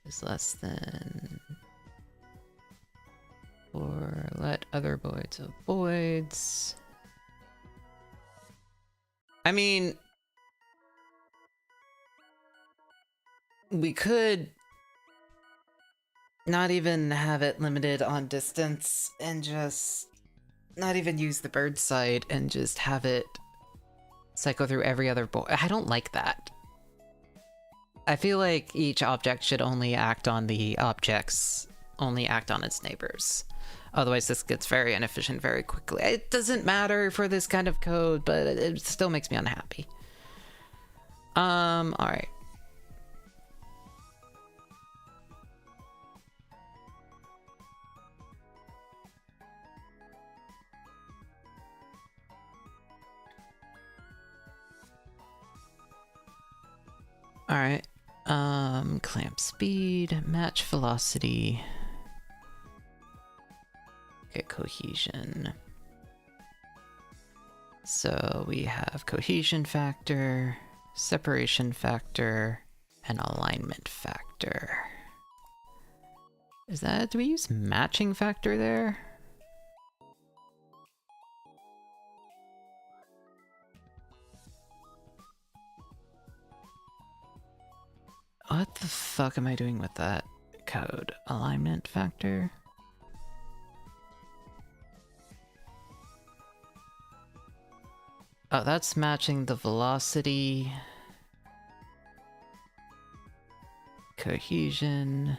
is less than... or let other voids of voids. I mean... we could not even have it limited on distance and just not even use the bird side and just have it cycle through every other void. I don't like that. I feel like each object should only act on the objects, only act on its neighbors. Otherwise this gets very inefficient very quickly. It doesn't matter for this kind of code, but it still makes me unhappy. Alright. Alright, clamp speed, match velocity, get cohesion. So we have cohesion factor, separation factor, and alignment factor. Is that, do we use matching factor there? What the fuck am I doing with that code? Alignment factor? Oh, that's matching the velocity. Cohesion.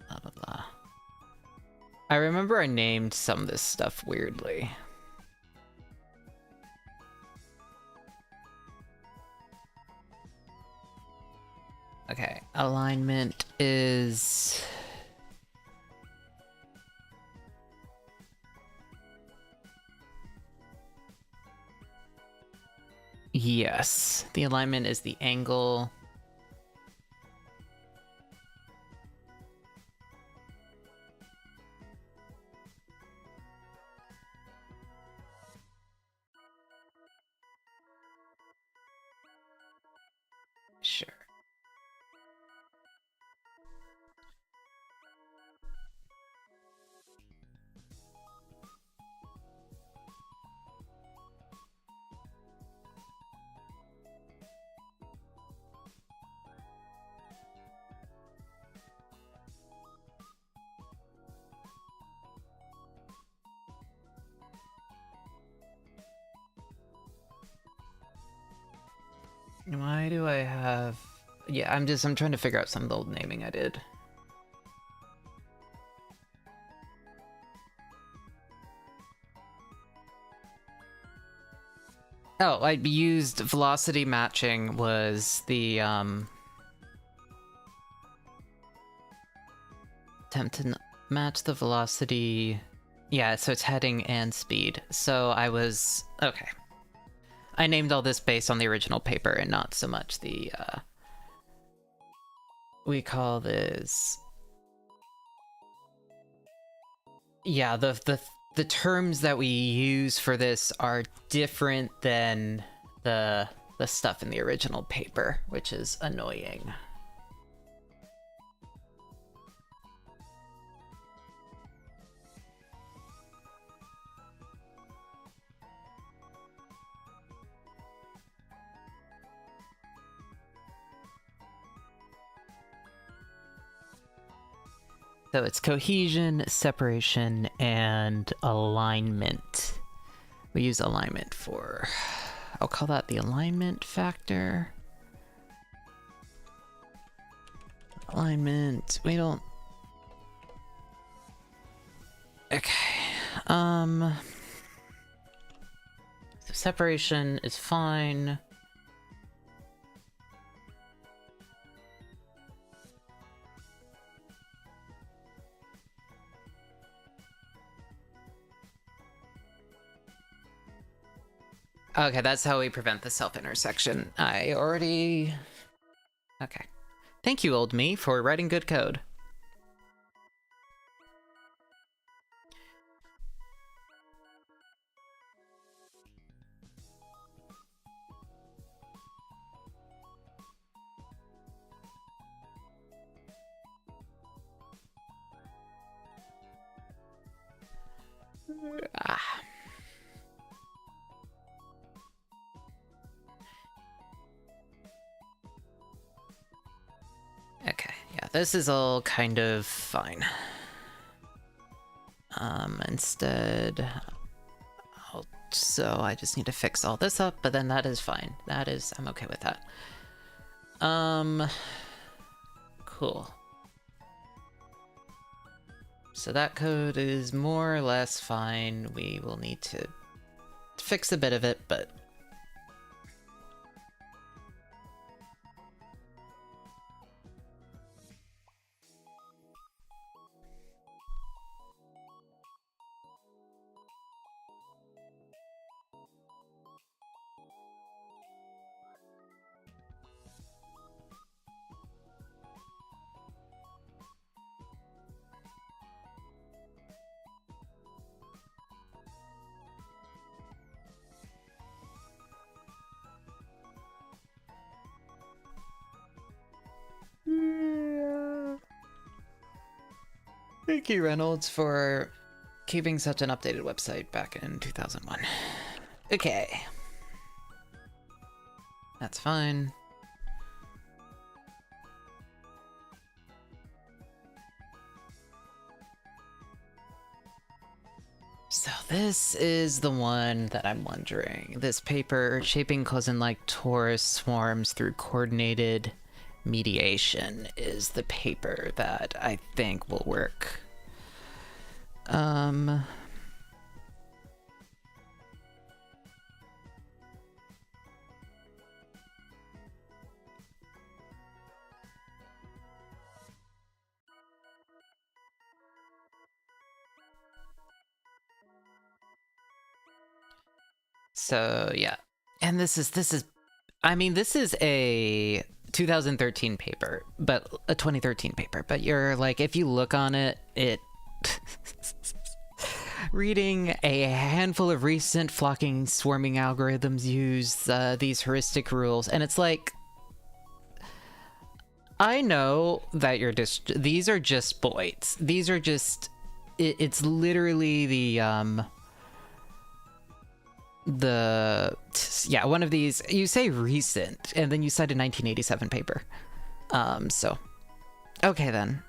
Blah, blah, blah. I remember I named some of this stuff weirdly. Okay, alignment is... yes, the alignment is the angle. Sure. Why do I have... Yeah, I'm trying to figure out some of the old naming I did. Oh, I used velocity matching was the, attempt to match the velocity... Yeah, so it's heading and speed. So I was... Okay. I named all this based on the original paper and not so much the, we call this... Yeah, the terms that we use for this are different than the stuff in the original paper, which is annoying. So it's cohesion, separation, and alignment. We use alignment for... I'll call that the alignment factor. Alignment, we don't... Okay, so separation is fine. Okay, that's how we prevent the self-intersection. I already... Okay. Thank you, old me, for writing good code. Ah. Okay, yeah, this is all kind of fine. Instead, so I just need to fix all this up, but then that is fine. I'm okay with that. Cool. So that code is more or less fine. We will need to fix a bit of it, but... Thank you, Reynolds, for keeping such an updated website back in 2001. Okay. That's fine. So this is the one that I'm wondering. This paper, shaping cousin-like torus swarms through coordinated mediation, is the paper that I think will work. So yeah, and this is I mean, this is a 2013 paper, but a 2013 paper, but you're like, if you look on it, reading a handful of recent flocking swarming algorithms use these heuristic rules, and it's like, I know that you're just, these are just voids. These are just, it's literally yeah, one of these, you say recent, and then you cite a 1987 paper. So, okay then.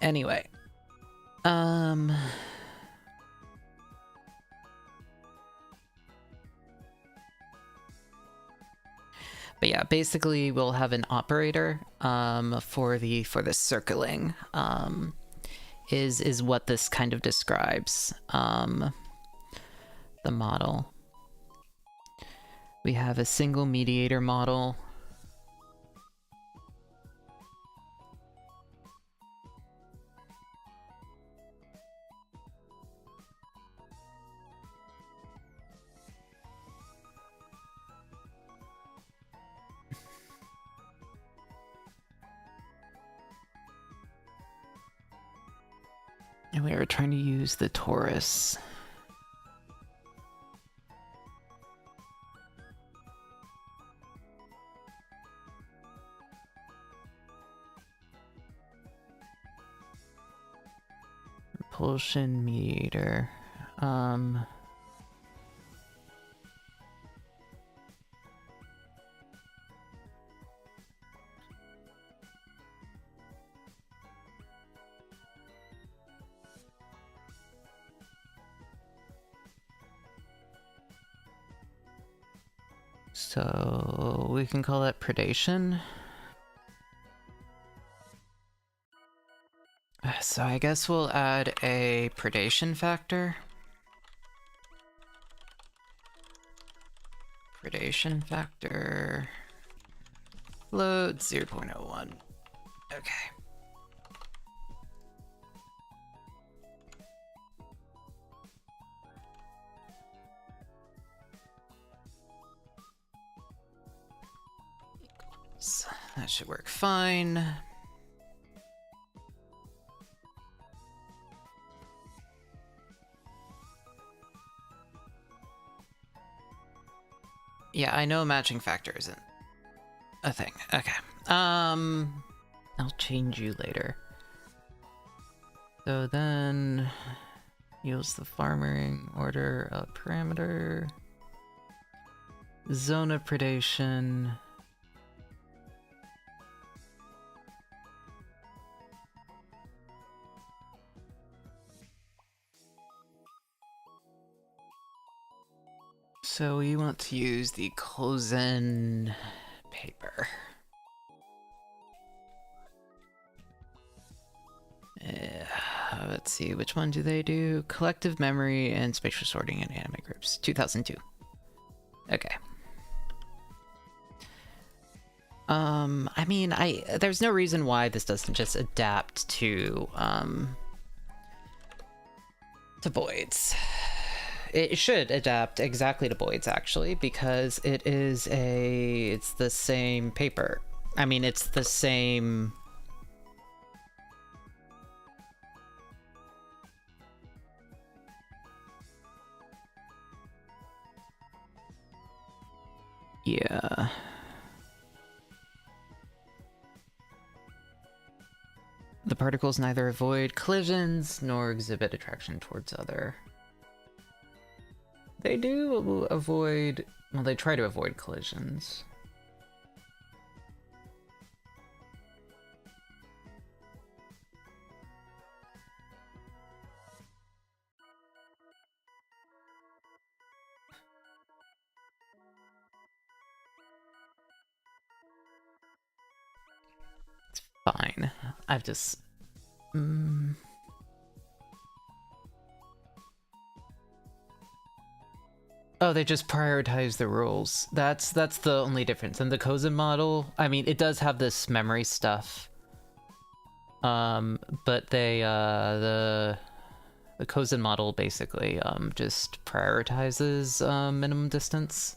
Anyway, but yeah, basically we'll have an operator for the circling is what this kind of describes the model. We have a single mediator model. And we are trying to use the torus. Repulsion mediator. So we can call that predation. So I guess we'll add a predation factor. Predation factor. Load 0.01. Okay. So that should work fine. Yeah, I know matching factor isn't a thing. Okay. I'll change you later. So then use the farming order parameter. Zone of predation. So we want to use the Kozen paper. Let's see, which one do they do? Collective memory and spatial sorting in anime groups. 2002. Okay. I mean, there's no reason why this doesn't just adapt to voids. It should adapt exactly to voids, actually, because it's the same paper. I mean, it's the same... Yeah. The particles neither avoid collisions nor exhibit attraction towards other. They do avoid, well, they try to avoid collisions. It's fine. I've just... Oh, they just prioritize the rules. That's the only difference. In the Kozen model, I mean, it does have this memory stuff. But they, the Kozen model basically, just prioritizes, minimum distance.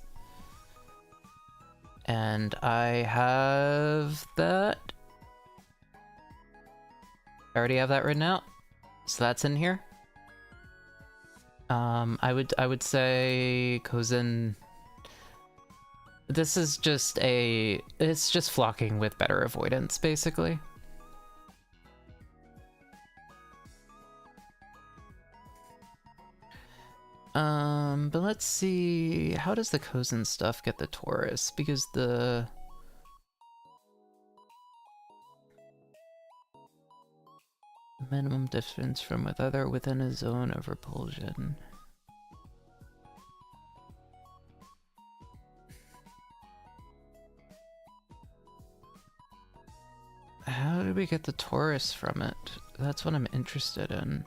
And I have that. I already have that written out. So that's in here. I would say Kozen This is just it's just flocking with better avoidance, basically. But let's see, how does the Cozen stuff get the Taurus? Because the... minimum distance from other within a zone of repulsion. How did we get the Taurus from it? That's what I'm interested in.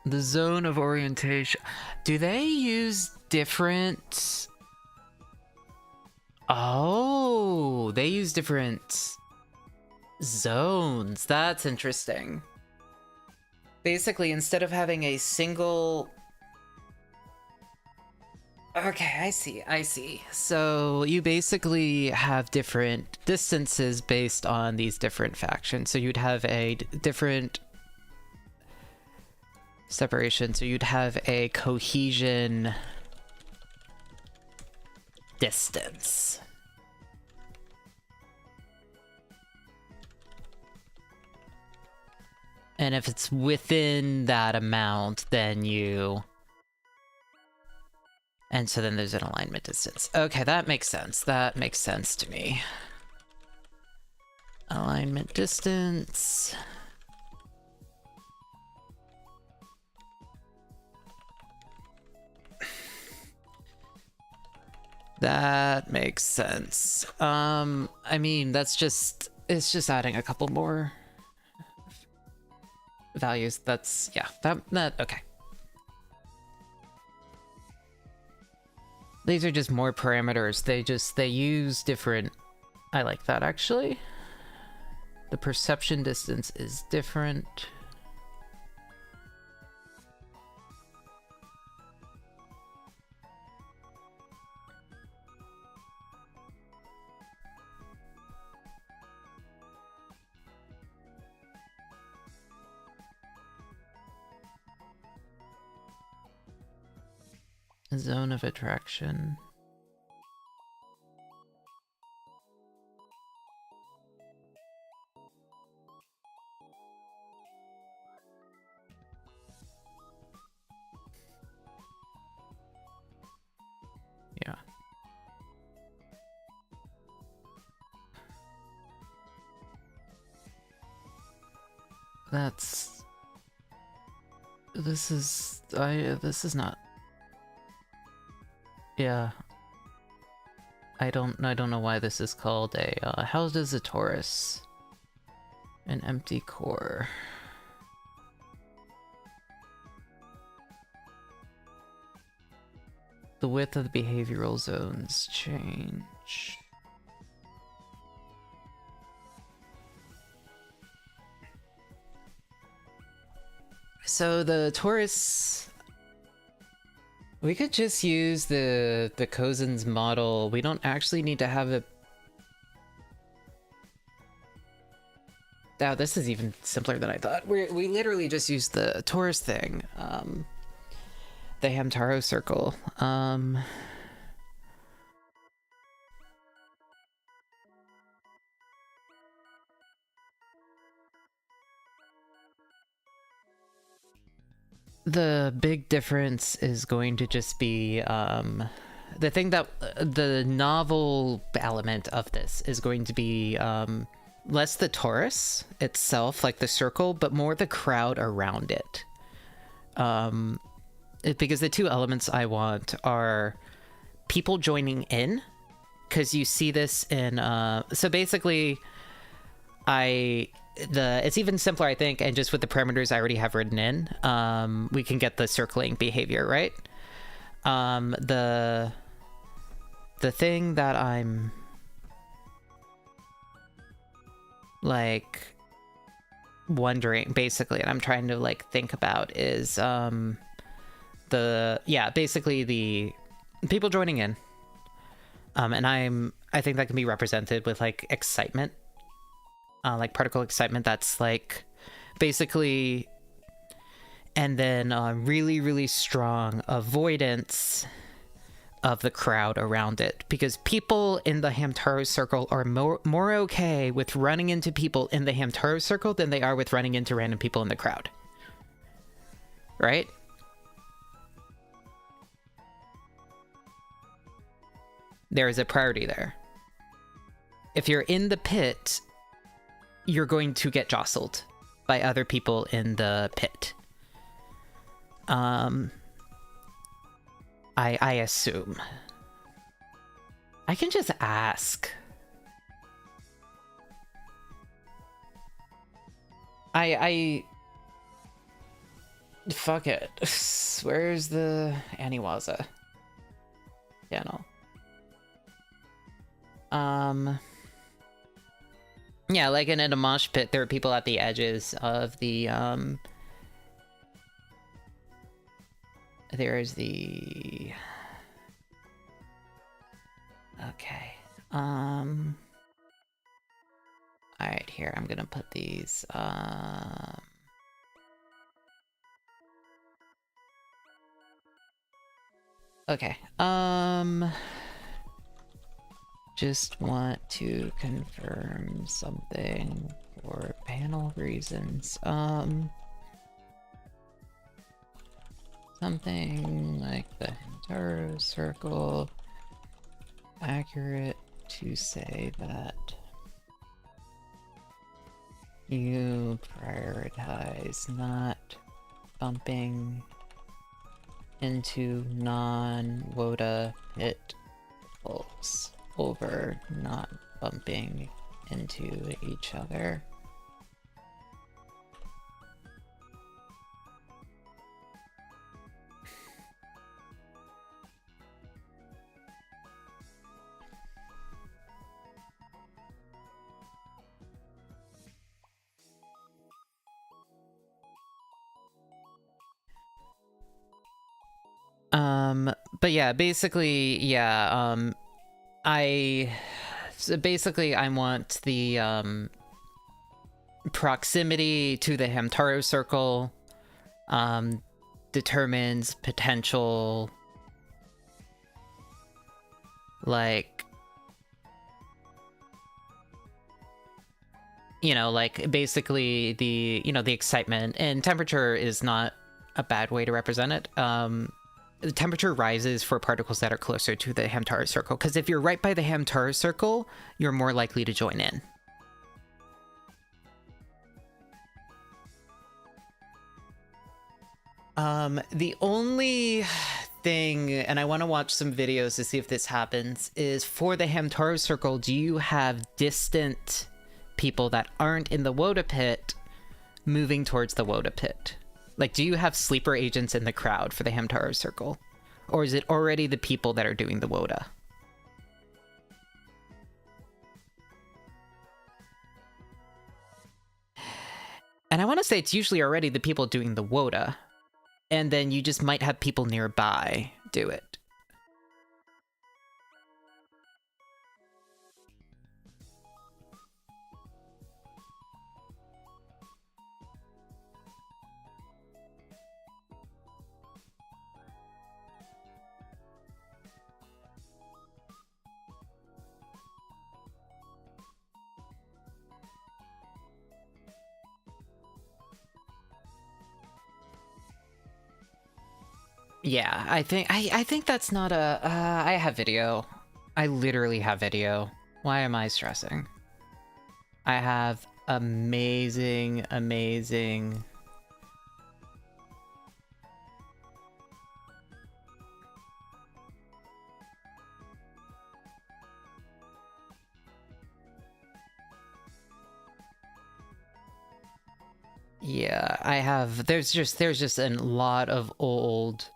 The zone of orientation. Do they use different... Oh, they use different zones. That's interesting. Basically, instead of having a single... Okay, I see. So you basically have different distances based on these different factions. So you'd have a different separation. So you'd have a cohesion distance. And if it's within that amount, then you... And so then there's an alignment distance. Okay, that makes sense. That makes sense to me. Alignment distance. That makes sense. I mean, that's just... It's just adding a couple more values. That's... Yeah, that okay. These are just more parameters. They use different... I like that, actually. The perception distance is different. Zone of attraction. Yeah. That's... This is not... Yeah. I don't know why this is called a, how does a Taurus? An empty core. The width of the behavioral zones change. So the Taurus... We could just use the Cozen's model. We don't actually need to have a... Oh, this is even simpler than I thought. We literally just use the Taurus thing. The Hamtaro circle. The big difference is going to just be the thing that the novel element of this is going to be less the Taurus itself, like the circle, but more the crowd around it. Because the two elements I want are people joining in, because you see this in so basically it's even simpler, I think, and just with the parameters I already have written in, we can get the circling behavior, right? The thing that I'm like wondering, basically, and I'm trying to like think about is basically the people joining in, and I think that can be represented with like excitement. Like particle excitement, that's like basically And then really, really strong avoidance of the crowd around it, because people in the Hamtaro circle are more okay with running into people in the Hamtaro circle than they are with running into random people in the crowd. Right? There is a priority there. If you're in the pit, you're going to get jostled by other people in the pit. I assume. I can just ask. Fuck it. Where's the Aniwaza channel? Yeah, like in a mosh pit, there are people at the edges of the, there's the... Okay. Alright, here, I'm gonna put these, okay, just want to confirm something for panel reasons. Something like the Hintaro circle. Accurate to say that you prioritize not bumping into non-WOTA pit folks over not bumping into each other. But yeah, basically, yeah, I want the, proximity to the Hamtaro circle, determines potential, like, you know, like, basically the, you know, the excitement, and temperature is not a bad way to represent it. The temperature rises for particles that are closer to the Hamtaro circle, because if you're right by the Hamtaro circle, you're more likely to join in. The only thing, and I want to watch some videos to see if this happens, is for the Hamtaro circle, do you have distant people that aren't in the WOTA pit moving towards the WOTA pit? Like, do you have sleeper agents in the crowd for the Hamtaro circle? Or is it already the people that are doing the WOTA? And I want to say it's usually already the people doing the WOTA. And then you just might have people nearby do it. Yeah, I think that's not a... I have video. I literally have video. Why am I stressing? I have amazing, amazing... Yeah, I have... There's just a lot of old...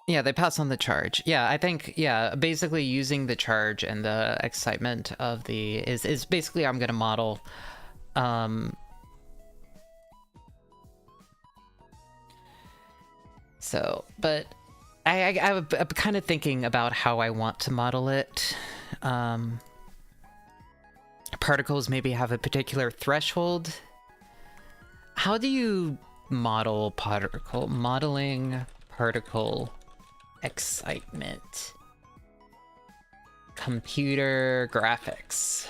Yeah, they pass on the charge. Yeah, I think, yeah, basically using the charge and the excitement of the... is basically I'm gonna model. So, but I'm kind of thinking about how I want to model it. particles maybe have a particular threshold. How do you model particle? Modeling particle excitement. Computer graphics.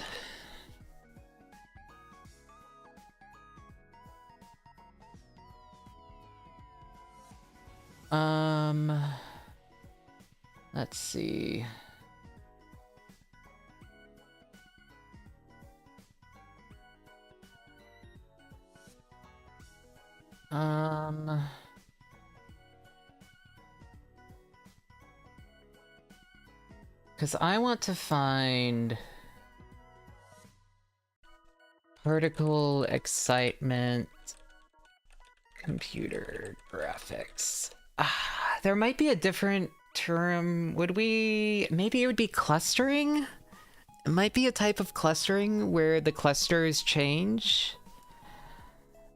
Let's see. Because I want to find particle excitement computer graphics. There might be a different term. Maybe it would be clustering? It might be a type of clustering where the clusters change.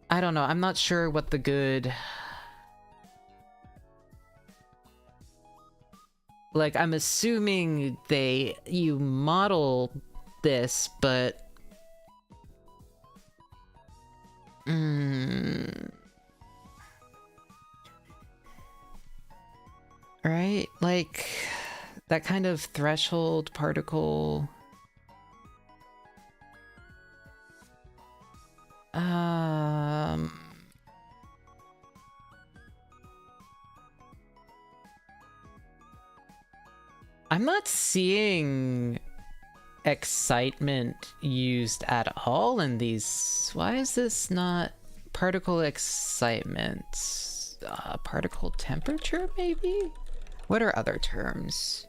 I don't know. I'm not sure what the good... Like, I'm assuming you model this, but... Right? Like, that kind of threshold particle... I'm not seeing excitement used at all in these. Why is this not particle excitement? Particle temperature, maybe? What are other terms?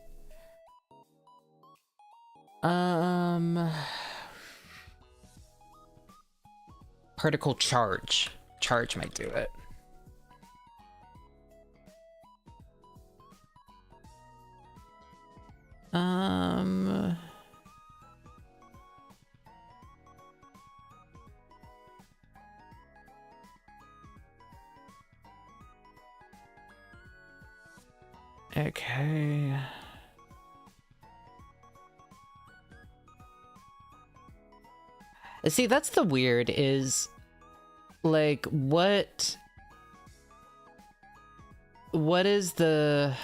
Particle charge. Charge might do it. Okay. See, that's the weird is, like, what is the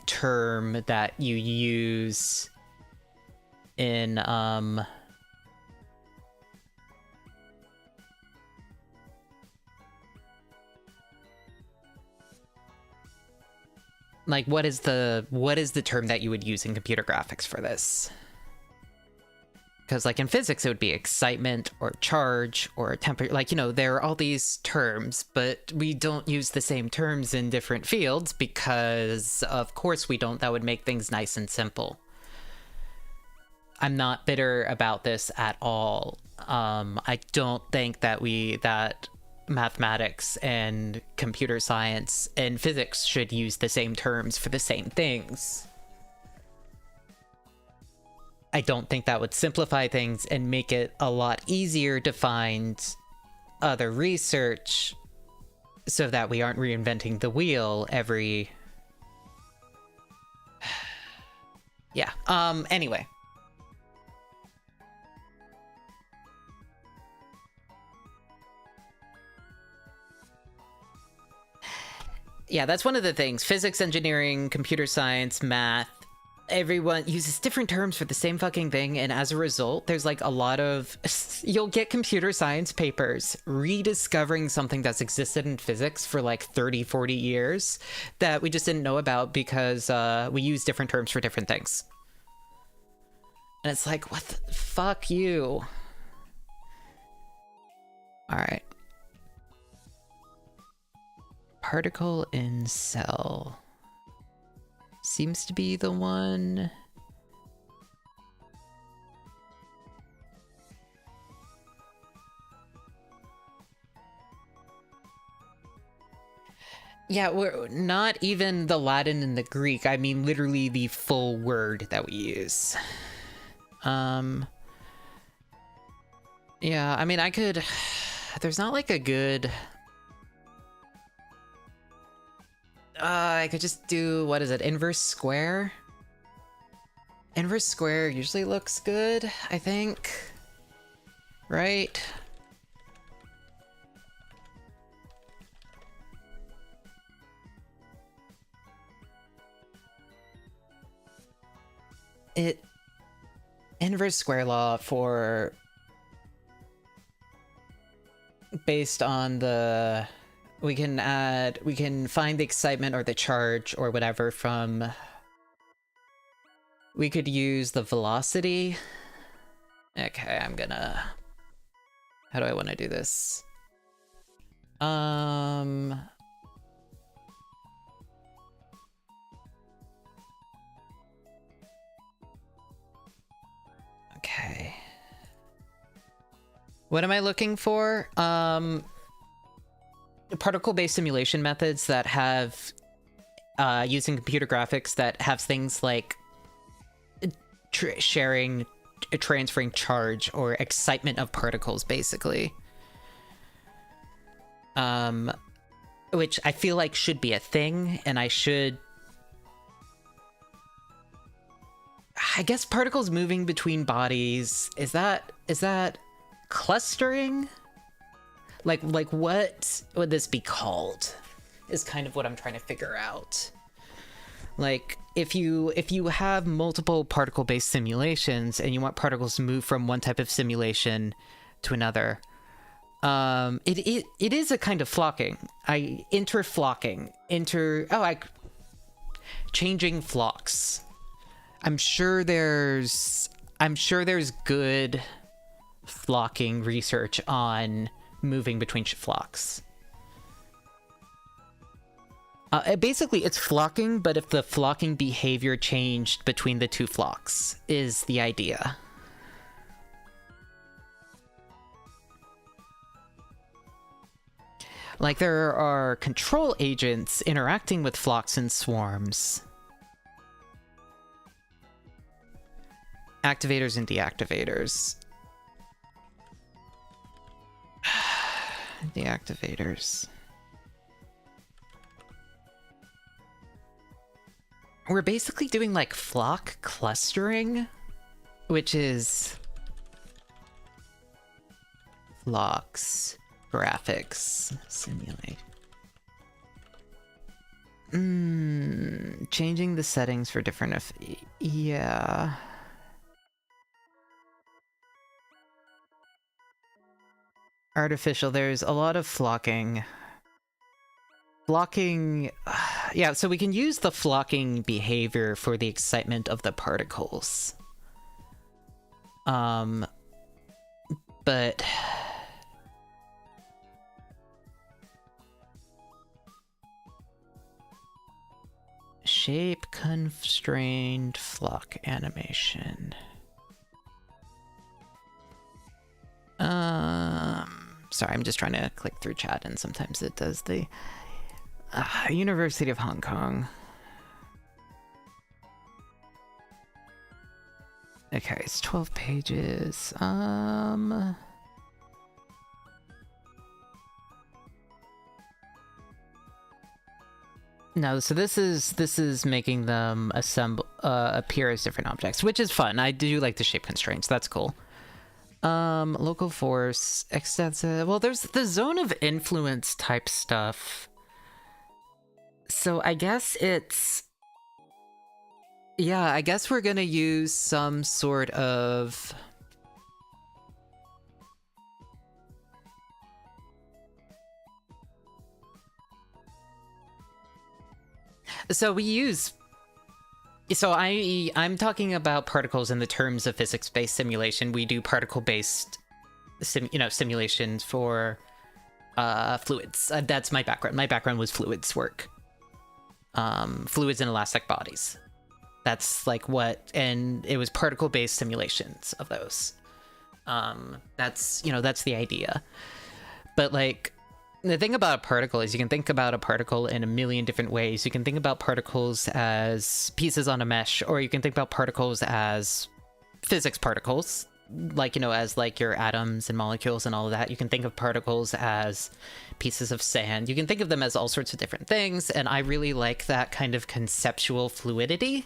term that you use in, like, what is the term that you would use in computer graphics for this? Because, like, in physics, it would be excitement or charge or temperature. Like, you know, there are all these terms, but we don't use the same terms in different fields because, of course, we don't. That would make things nice and simple. I'm not bitter about this at all. I don't think that mathematics and computer science and physics should use the same terms for the same things. I don't think that would simplify things and make it a lot easier to find other research so that we aren't reinventing the wheel every... Yeah, anyway. Yeah, that's one of the things. Physics, engineering, computer science, math, everyone uses different terms for the same fucking thing, and as a result, there's like a lot of... You'll get computer science papers rediscovering something that's existed in physics for like 30, 40 years that we just didn't know about because we use different terms for different things. And it's like, what the fuck you? Alright. Particle in cell. Seems to be the one. Yeah, we're not even the Latin and the Greek. I mean, literally the full word that we use. Yeah, I mean, I could... There's not like a good... I could just do, what is it, inverse square? Inverse square usually looks good, I think. Right? Inverse square law for based on the we can find the excitement or the charge or whatever from, we could use the velocity. Okay, how do I want to do this? Okay. What am I looking for? Particle-based simulation methods that have, using computer graphics that have things like transferring charge or excitement of particles, basically. Which I feel like should be a thing, and I guess particles moving between bodies, is that clustering? Like what would this be called? Is kind of what I'm trying to figure out. Like, if you have multiple particle-based simulations and you want particles to move from one type of simulation to another, it is a kind of flocking. Changing flocks. I'm sure there's good flocking research on moving between flocks. Basically, it's flocking, but if the flocking behavior changed between the two flocks is the idea. Like, there are control agents interacting with flocks and swarms. Activators and deactivators. Deactivators. We're basically doing like flock clustering, which is flocks, graphics, simulate. Changing the settings for different yeah. Artificial, there's a lot of flocking. Flocking, yeah, so we can use the flocking behavior for the excitement of the particles. But shape constrained flock animation. Sorry, I'm just trying to click through chat and sometimes it does the University of Hong Kong. Okay, it's 12 pages. No, so this is making them appear as different objects, which is fun. I do like the shape constraints. That's cool. Local force, extensive. Well, there's the zone of influence type stuff. So I guess it's... Yeah, I guess we're gonna use some sort of... So we use... So I'm talking about particles in the terms of physics-based simulation. We do particle-based simulations for fluids. That's my background. My background was fluids work. Fluids and elastic bodies. That's like what, and it was particle-based simulations of those. That's the idea. But like, the thing about a particle is you can think about a particle in a million different ways. You can think about particles as pieces on a mesh, or you can think about particles as physics particles, like, as like your atoms and molecules and all of that. You can think of particles as pieces of sand. You can think of them as all sorts of different things, and I really like that kind of conceptual fluidity.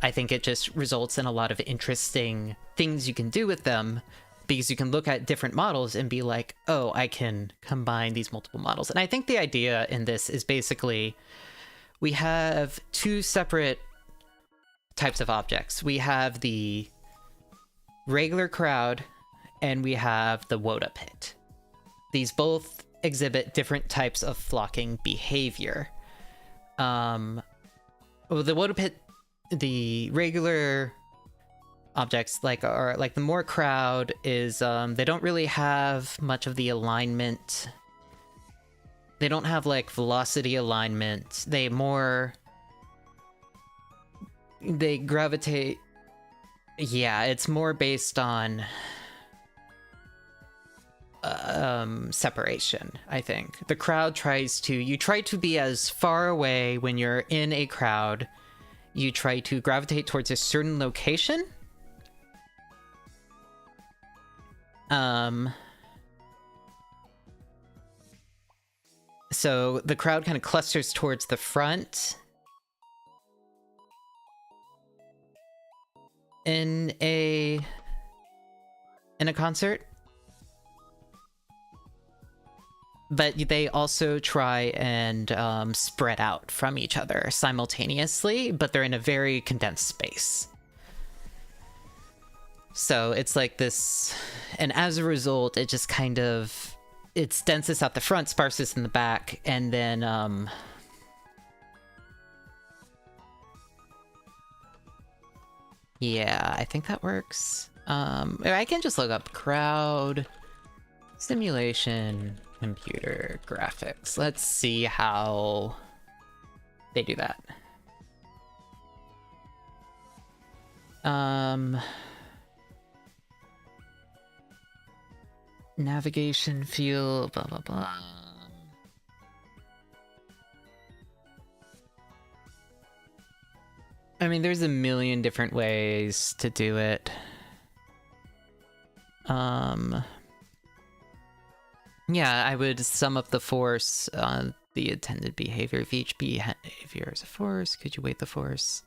I think it just results in a lot of interesting things you can do with them, because you can look at different models and be like, oh, I can combine these multiple models. And I think the idea in this is basically we have two separate types of objects. We have the regular crowd and we have the Woda pit. These both exhibit different types of flocking behavior. Well, the Woda pit, the regular objects are like the more crowd is they don't really have much of the alignment. They don't have like velocity alignment. They gravitate. Yeah, it's more based on separation, I think. The crowd you try to be as far away when you're in a crowd. You try to gravitate towards a certain location. So the crowd kind of clusters towards the front in a concert. But they also try and spread out from each other simultaneously, but they're in a very condensed space. So it's like this, and as a result, it just kind of, it's densest out the front, sparsest in the back, and then yeah, I think that works. I can just look up crowd simulation computer graphics. Let's see how they do that. Navigation field, blah, blah, blah. I mean, there's a million different ways to do it. Yeah, I would sum up the force on the intended behavior of each behavior as a force. Could you weight the force?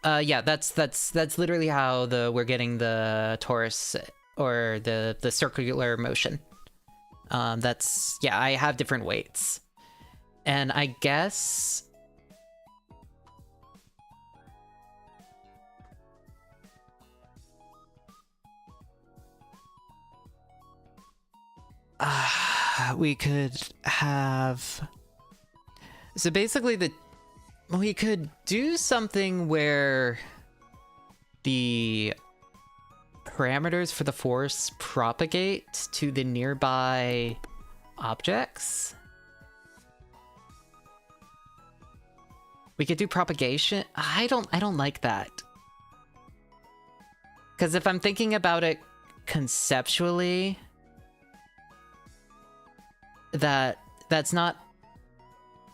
Yeah, that's literally how we're getting the torus or the circular motion. Yeah, I have different weights. And I guess we could have, so basically we could do something where the parameters for the force propagate to the nearby objects. We could do propagation. I don't like that, because if I'm thinking about it conceptually, that's not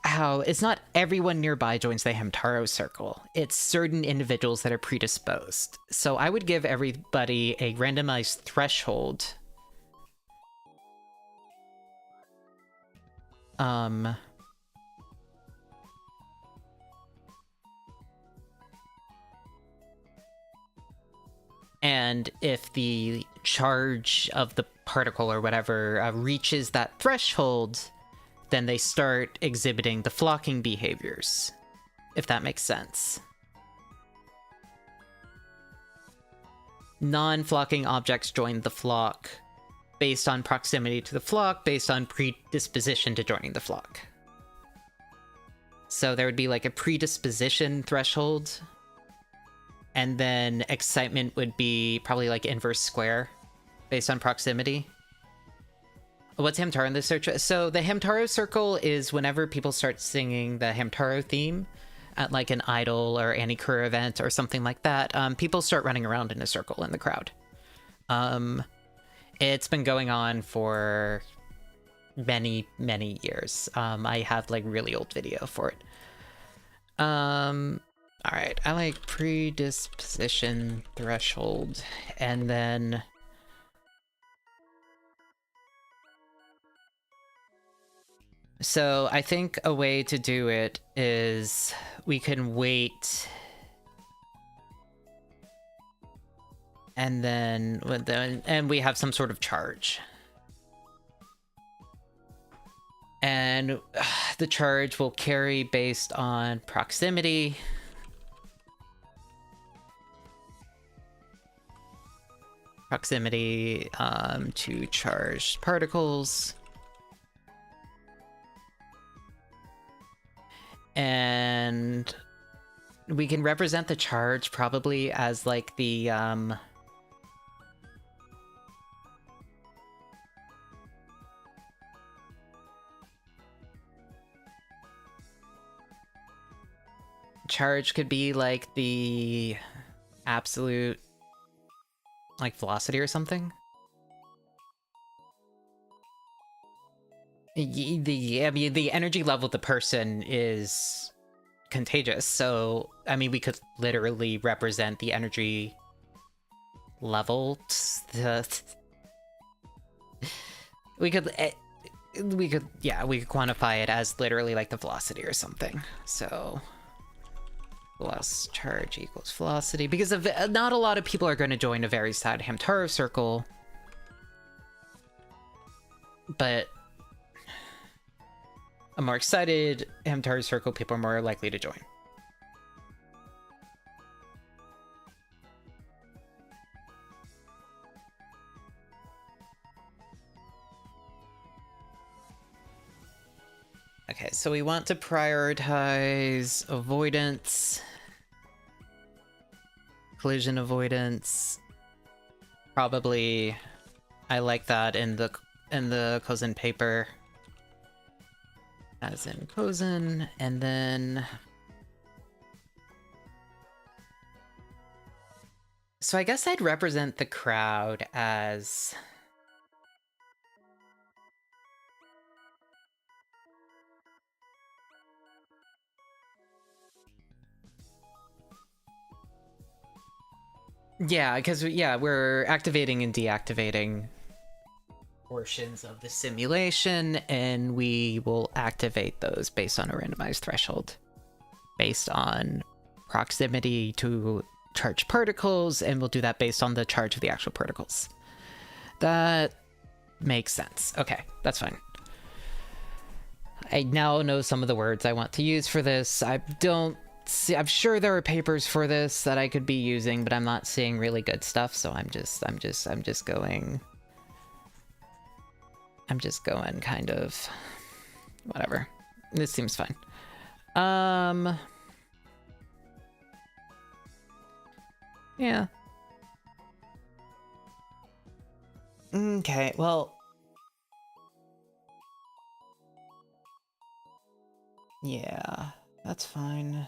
how, it's not everyone nearby joins the Hamtaro circle. It's certain individuals that are predisposed. So I would give everybody a randomized threshold. And if the charge of the particle or whatever reaches that threshold, then they start exhibiting the flocking behaviors, if that makes sense. Non-flocking objects join the flock based on proximity to the flock, based on predisposition to joining the flock. So there would be like a predisposition threshold, and then excitement would be probably like inverse square based on proximity. What's Hamtaro in the search? So the Hamtaro circle is whenever people start singing the Hamtaro theme at like an idol or Anikura event or something like that, people start running around in a circle in the crowd. It's been going on for many years. I have like really old video for it. All right, I like predisposition threshold, and then so I think a way to do it is we can weight And then we have some sort of charge. And the charge will carry based on proximity. Proximity to charged particles. And we can represent the charge probably as like the charge could be like the absolute like velocity or something. The energy level of the person is contagious, so I mean we could literally represent the energy level. We could quantify it as literally like the velocity or something. So plus charge equals velocity, because not a lot of people are going to join a very sad Hamtaro circle, but a more excited Hamtaro circle, people are more likely to join. Okay, so we want to prioritize avoidance, collision avoidance. Probably, I like that in the Cozen paper. As in Cozen, and then... So I guess I'd represent the crowd as... Yeah, because we're activating and deactivating portions of the simulation, and we will activate those based on a randomized threshold, based on proximity to charged particles, and we'll do that based on the charge of the actual particles. That makes sense. Okay, that's fine. I now know some of the words I want to use for this. I'm sure there are papers for this that I could be using, but I'm not seeing really good stuff, so I'm just going kind of whatever. This seems fine. Yeah. Okay, well, yeah, that's fine.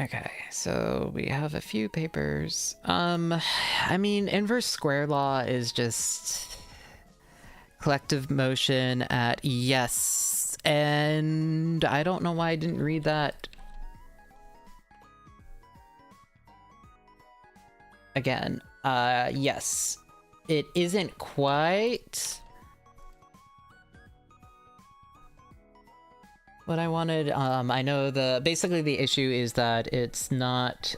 Okay, so we have a few papers. I mean, inverse square law is just collective motion at yes, and I don't know why I didn't read that again. Yes, it isn't quite what I wanted. I know basically the issue is that it's not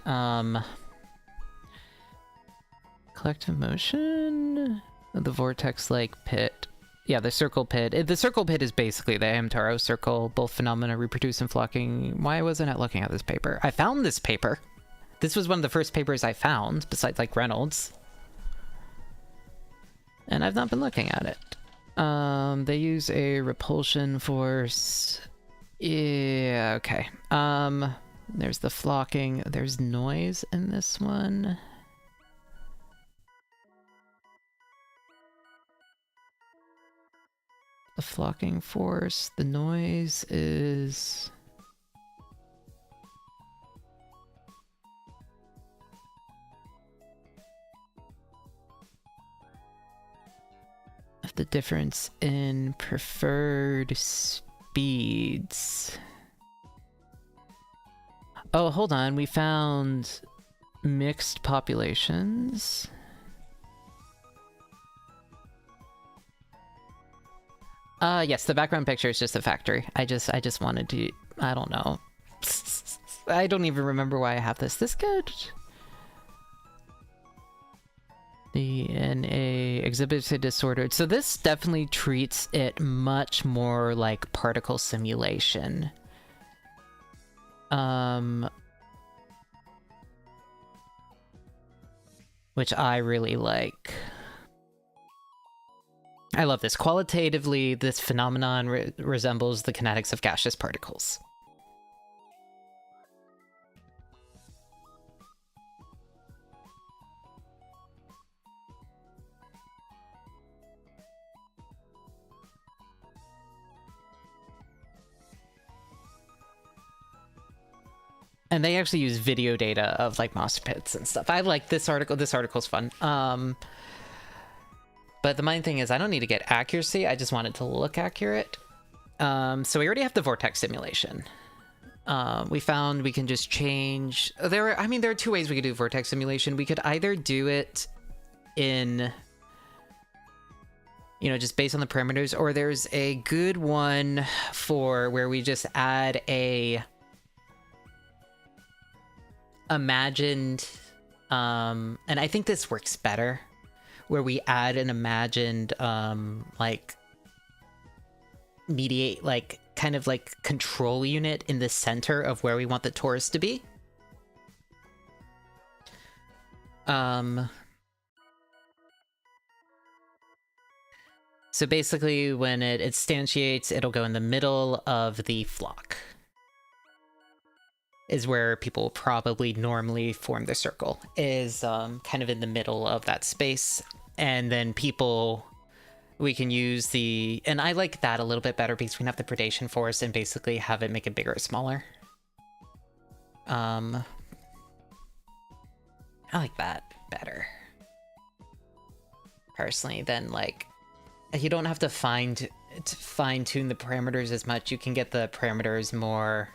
collective motion, the vortex like pit. Yeah, the circle pit. The circle pit is basically the Hamtaro circle. Both phenomena reproduce in flocking. Why wasn't I looking at this paper? I found this paper. This was one of the first papers I found, besides like Reynolds. And I've not been looking at it. They use a repulsion force. Yeah, okay. There's the flocking. There's noise in this one. The flocking force. The noise is... the difference in preferred speeds. Oh, hold on. We found mixed populations. Yes, the background picture is just a factory. I just wanted to, I don't know. I don't even remember why I have this. This good? The NA exhibits a disordered. So this definitely treats it much more like particle simulation. Which I really like. I love this. Qualitatively, this phenomenon resembles the kinetics of gaseous particles. And they actually use video data of like moss pits and stuff. I like this article. This article's fun. But the main thing is I don't need to get accuracy. I just want it to look accurate. So we already have the vortex simulation. We found we can just change. There are two ways we could do vortex simulation. We could either do it in, just based on the parameters, or there's a good one for where we just add a imagined, and I think this works better, where we add an imagined, mediate, kind of control unit in the center of where we want the torus to be. So basically when it instantiates, it'll go in the middle of the flock. Is where people probably normally form their circle, is kind of in the middle of that space. And then we can use and I like that a little bit better because we can have the predation force and basically have it make it bigger or smaller. I like that better, personally, than you don't have to fine-tune the parameters as much. You can get the parameters more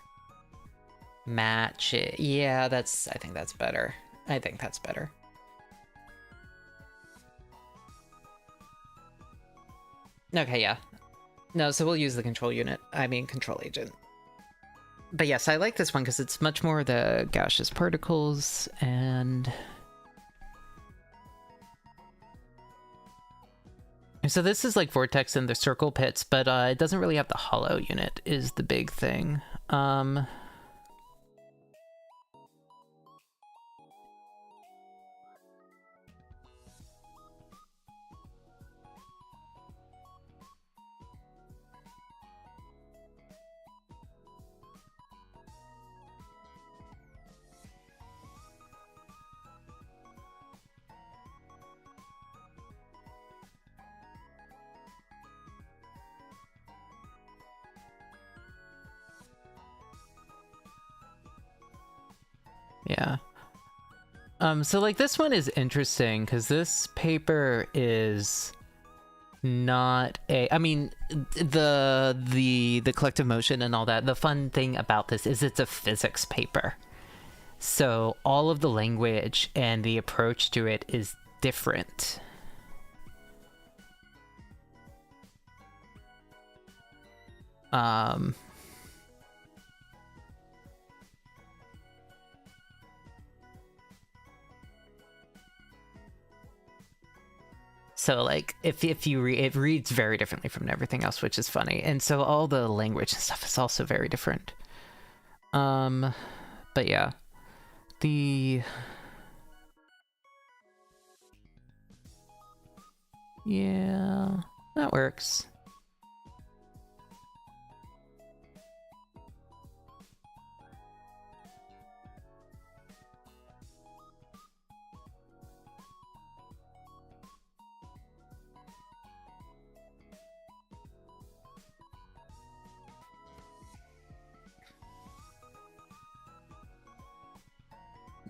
match it. Yeah, I think that's better. I think that's better. Okay, yeah. No, so we'll use the control agent. But yes, I like this one because it's much more the gaseous particles, and so this is like vortex in the circle pits, but it doesn't really have the hollow unit is the big thing. Yeah. So this one is interesting because this paper is not the collective motion and all that. The fun thing about this is it's a physics paper. So all of the language and the approach to it is different. So if you it reads very differently from everything else, which is funny. And so all the language and stuff is also very different. But yeah. Yeah, that works.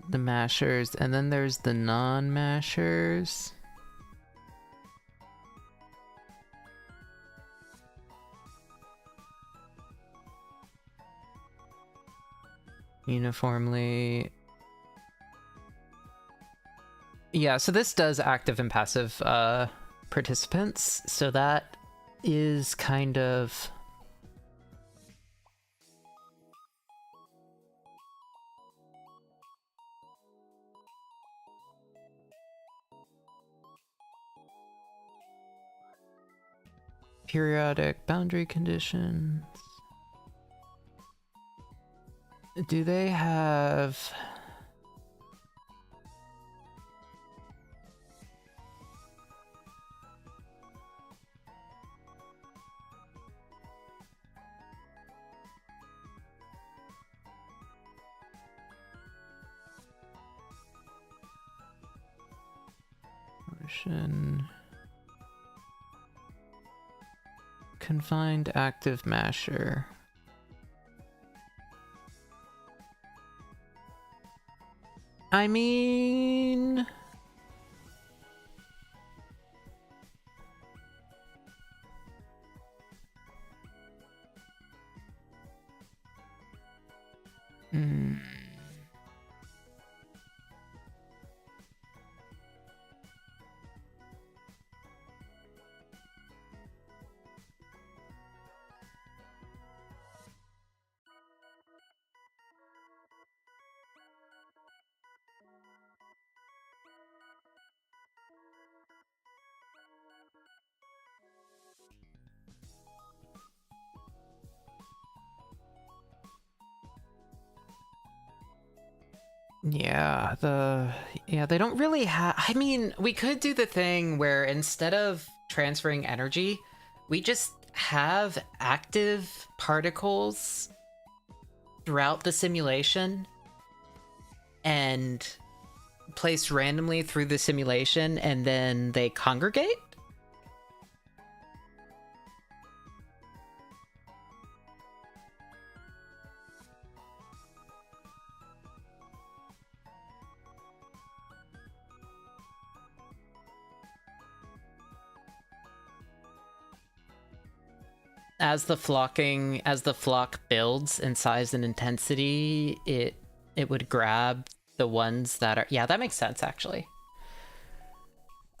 The mashers, and then there's the non-mashers. Uniformly. Yeah, so this does active and passive participants, so that is kind of... periodic boundary conditions. Do they have... motion... confined active masher. I mean... Yeah, they don't really have... I mean, we could do the thing where instead of transferring energy, we just have active particles throughout the simulation and placed randomly through the simulation, and then they congregate? As the flock builds in size and intensity, it would grab the ones that are... Yeah, that makes sense, actually.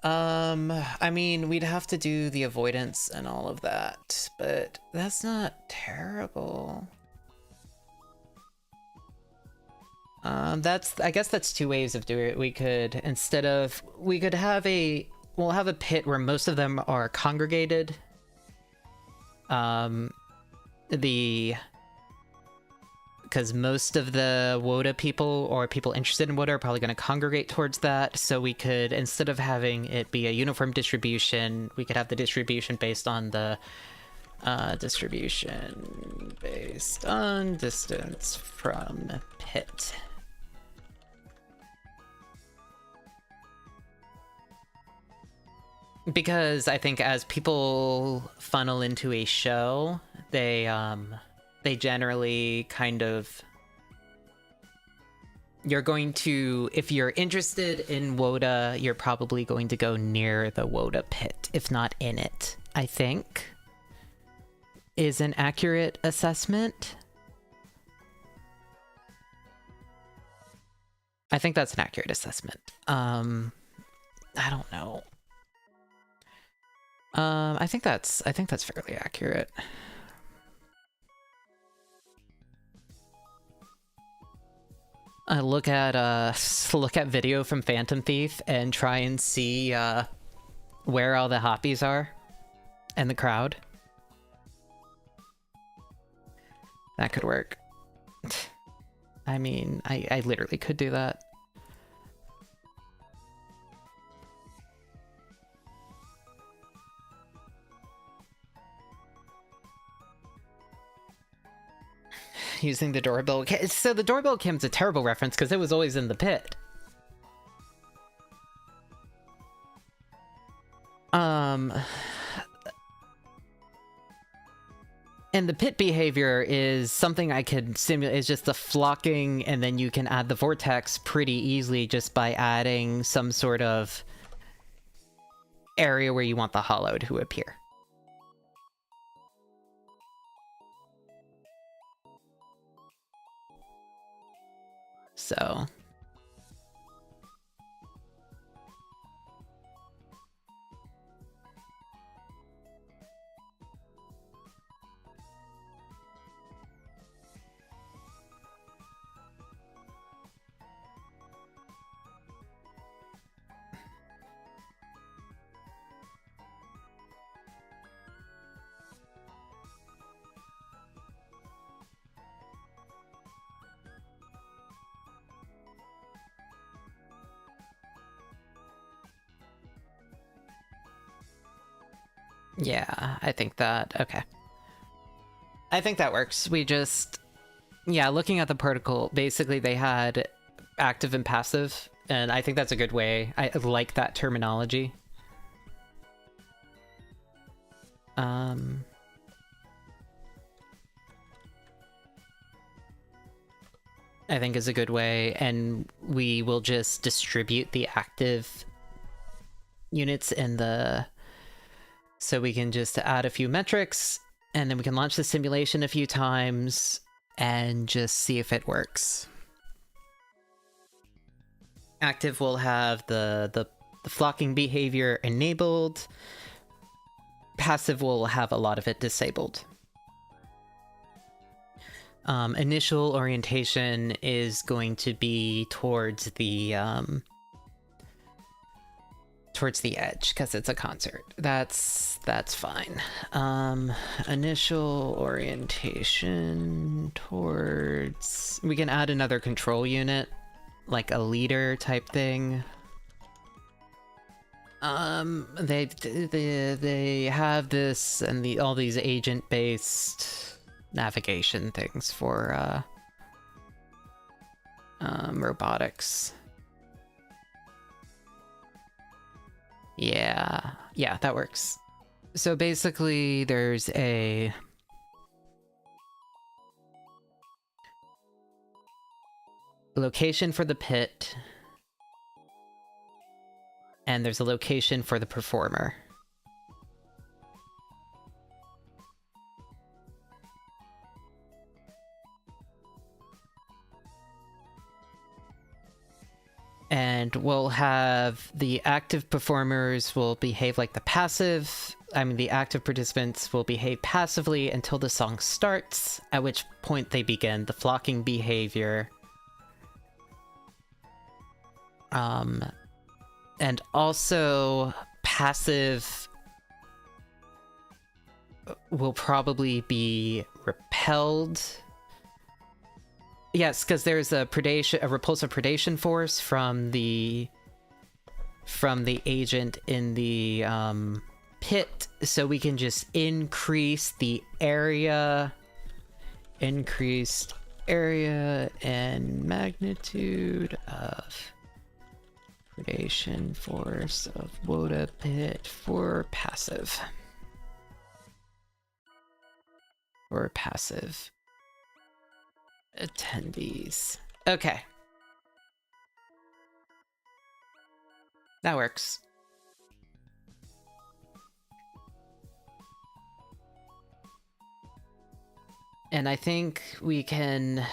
I mean, we'd have to do the avoidance and all of that, but that's not terrible. I guess that's two ways of doing it. We could have we'll have a pit where most of them are congregated. Because most of the WOTA people or people interested in WOTA are probably going to congregate towards that, so we could, instead of having it be a uniform distribution, we could have the distribution based on the distance from pit. Because I think as people funnel into a show, they generally kind of... You're going to... If you're interested in WOTA, you're probably going to go near the WOTA pit, if not in it, I think. Is an accurate assessment. I think that's an accurate assessment. I don't know. I think that's fairly accurate. Look at video from Phantom Thief and try and see where all the hoppies are and the crowd. That could work. I mean, I literally could do that. Using the doorbell. So the doorbell cam's a terrible reference because it was always in the pit. And the pit behavior is something I could simulate. It's just the flocking, and then you can add the vortex pretty easily just by adding some sort of area where you want the hollow to appear. So... Yeah, I think that, okay. I think that works. We just, yeah, looking at the protocol, basically they had active and passive, and I think that's a good way. I like that terminology. I think is a good way, and we will just distribute the active units in the... So we can just add a few metrics, and then we can launch the simulation a few times, and just see if it works. Active will have the flocking behavior enabled. Passive will have a lot of it disabled. Initial orientation is going to be towards the edge because it's a concert. That's fine. Initial orientation towards... We can add another control unit, like a leader type thing. They have this and all these agent-based navigation things for robotics. Yeah, that works. So basically there's a location for the pit, and there's a location for the performer. And we'll have the active performers will behave like the the active participants will behave passively until the song starts, at which point they begin the flocking behavior. And also passive will probably be repelled. Yes, because there's a repulsive predation force from the agent in the pit, so we can just increase the area, increased area and magnitude of predation force of Woda pit for passive. Or passive attendees. Okay. That works. And I think we can...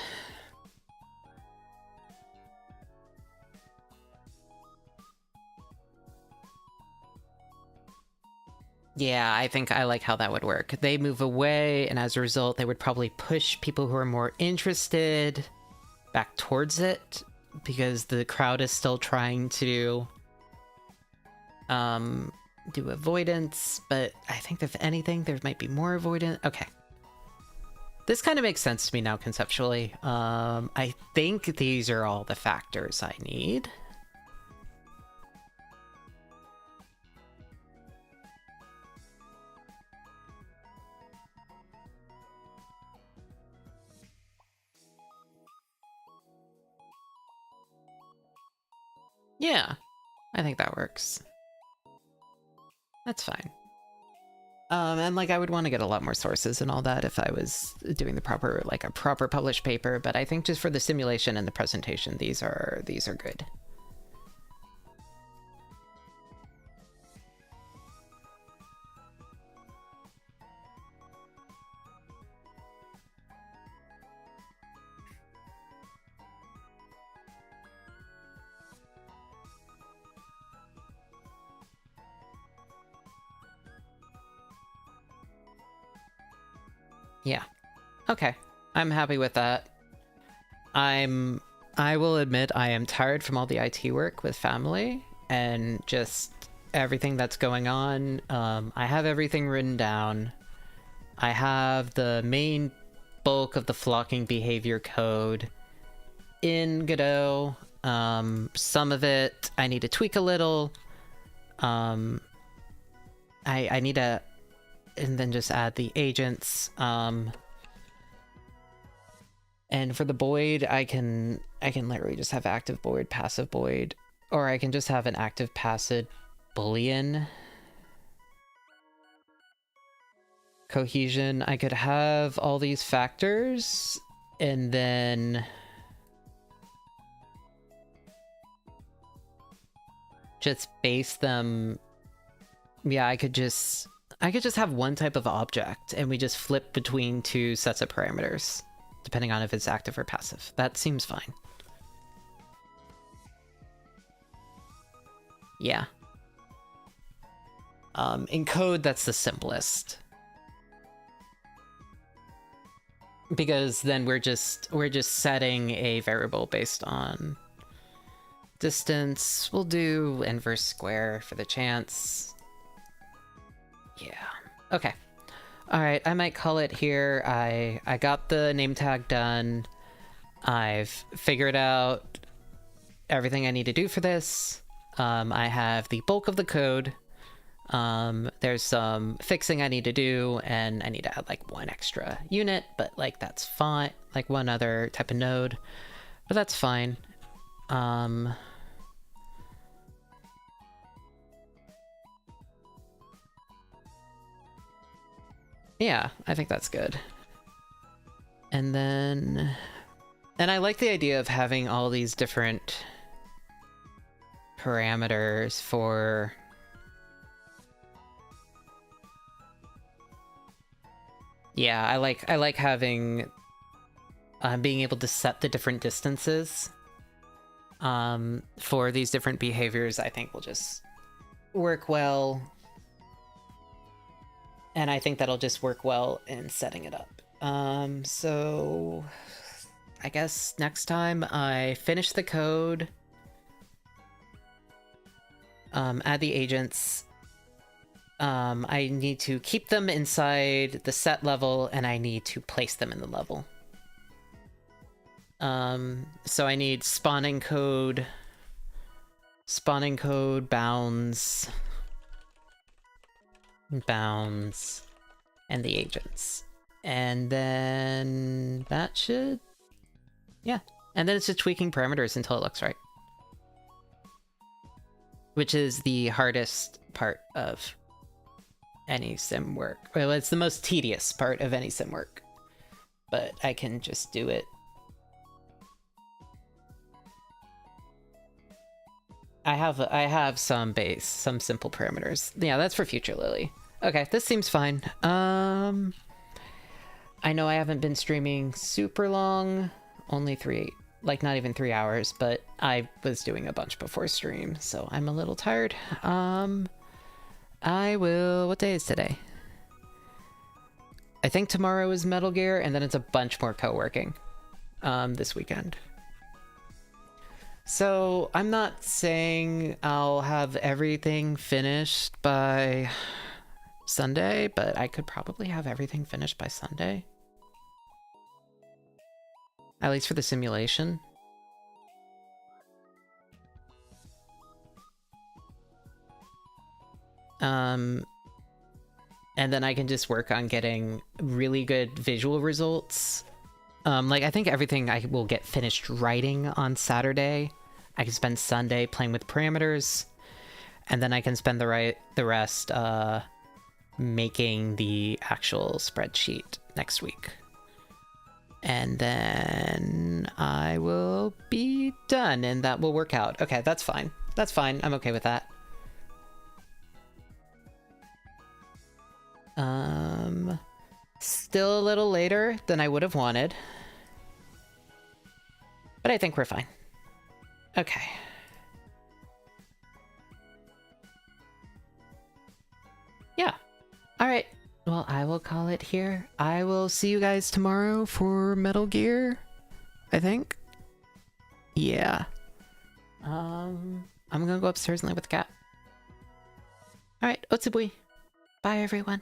Yeah, I think I like how that would work. They move away, and as a result, they would probably push people who are more interested back towards it, because the crowd is still trying to do avoidance, but I think if anything, there might be more avoidance. Okay. This kind of makes sense to me now conceptually. I think these are all the factors I need. Yeah, I think that works. That's fine. And like I would want to get a lot more sources and all that if I was doing the proper, like a proper published paper, but I think just for the simulation and the presentation, these are good. Yeah. Okay. I'm happy with that. I will admit I am tired from all the IT work with family and just everything that's going on. I have everything written down. I have the main bulk of the flocking behavior code in Godot. Some of it I need to tweak a little. I need to and then just add the agents. And for the void, I can literally just have active void, passive void, or I can just have an active passive boolean. Cohesion, I could have all these factors and then just base them. Yeah, I could just have one type of object and we just flip between two sets of parameters depending on if it's active or passive. That seems fine. Yeah. In code, that's the simplest. Because then we're just setting a variable based on distance. We'll do inverse square for the chance. Yeah. Okay. All right. I might call it here. I got the name tag done. I've figured out everything I need to do for this. I have the bulk of the code. There's some fixing I need to do, and I need to add like one extra unit, but like that's fine. Like one other type of node, but that's fine. Yeah, I think that's good. And then, and I like the idea of having all these different parameters for yeah, I like having being able to set the different distances for these different behaviors. I think will just work well, and I think that'll just work well in setting it up. So I guess next time I finish the code, add the agents. I need to keep them inside the set level, and I need to place them in the level. So I need spawning code, bounds, and the agents. And then that should, yeah. And then it's just tweaking parameters until it looks right. Which is the hardest part of any sim work. Well, it's the most tedious part of any sim work, but I can just do it. I have some simple parameters. Yeah, that's for future Lily. Okay, this seems fine. I know I haven't been streaming super long, only not even 3 hours, but I was doing a bunch before stream, so I'm a little tired. What day is today? I think tomorrow is Metal Gear, and then it's a bunch more co-working this weekend. So I'm not saying I'll have everything finished by Sunday, but I could probably have everything finished by Sunday. At least for the simulation. And then I can just work on getting really good visual results. Like I think everything I will get finished writing on Saturday. I can spend Sunday playing with parameters, and then I can spend the rest making the actual spreadsheet next week. And then I will be done, and that will work out. Okay, that's fine. That's fine. I'm okay with that. Still a little later than I would have wanted, but I think we're fine. Okay. Yeah. All right. Well, I will call it here. I will see you guys tomorrow for Metal Gear, I think. Yeah. I'm gonna go upstairs and lay with the cat. All right. Otsubui. Bye, everyone.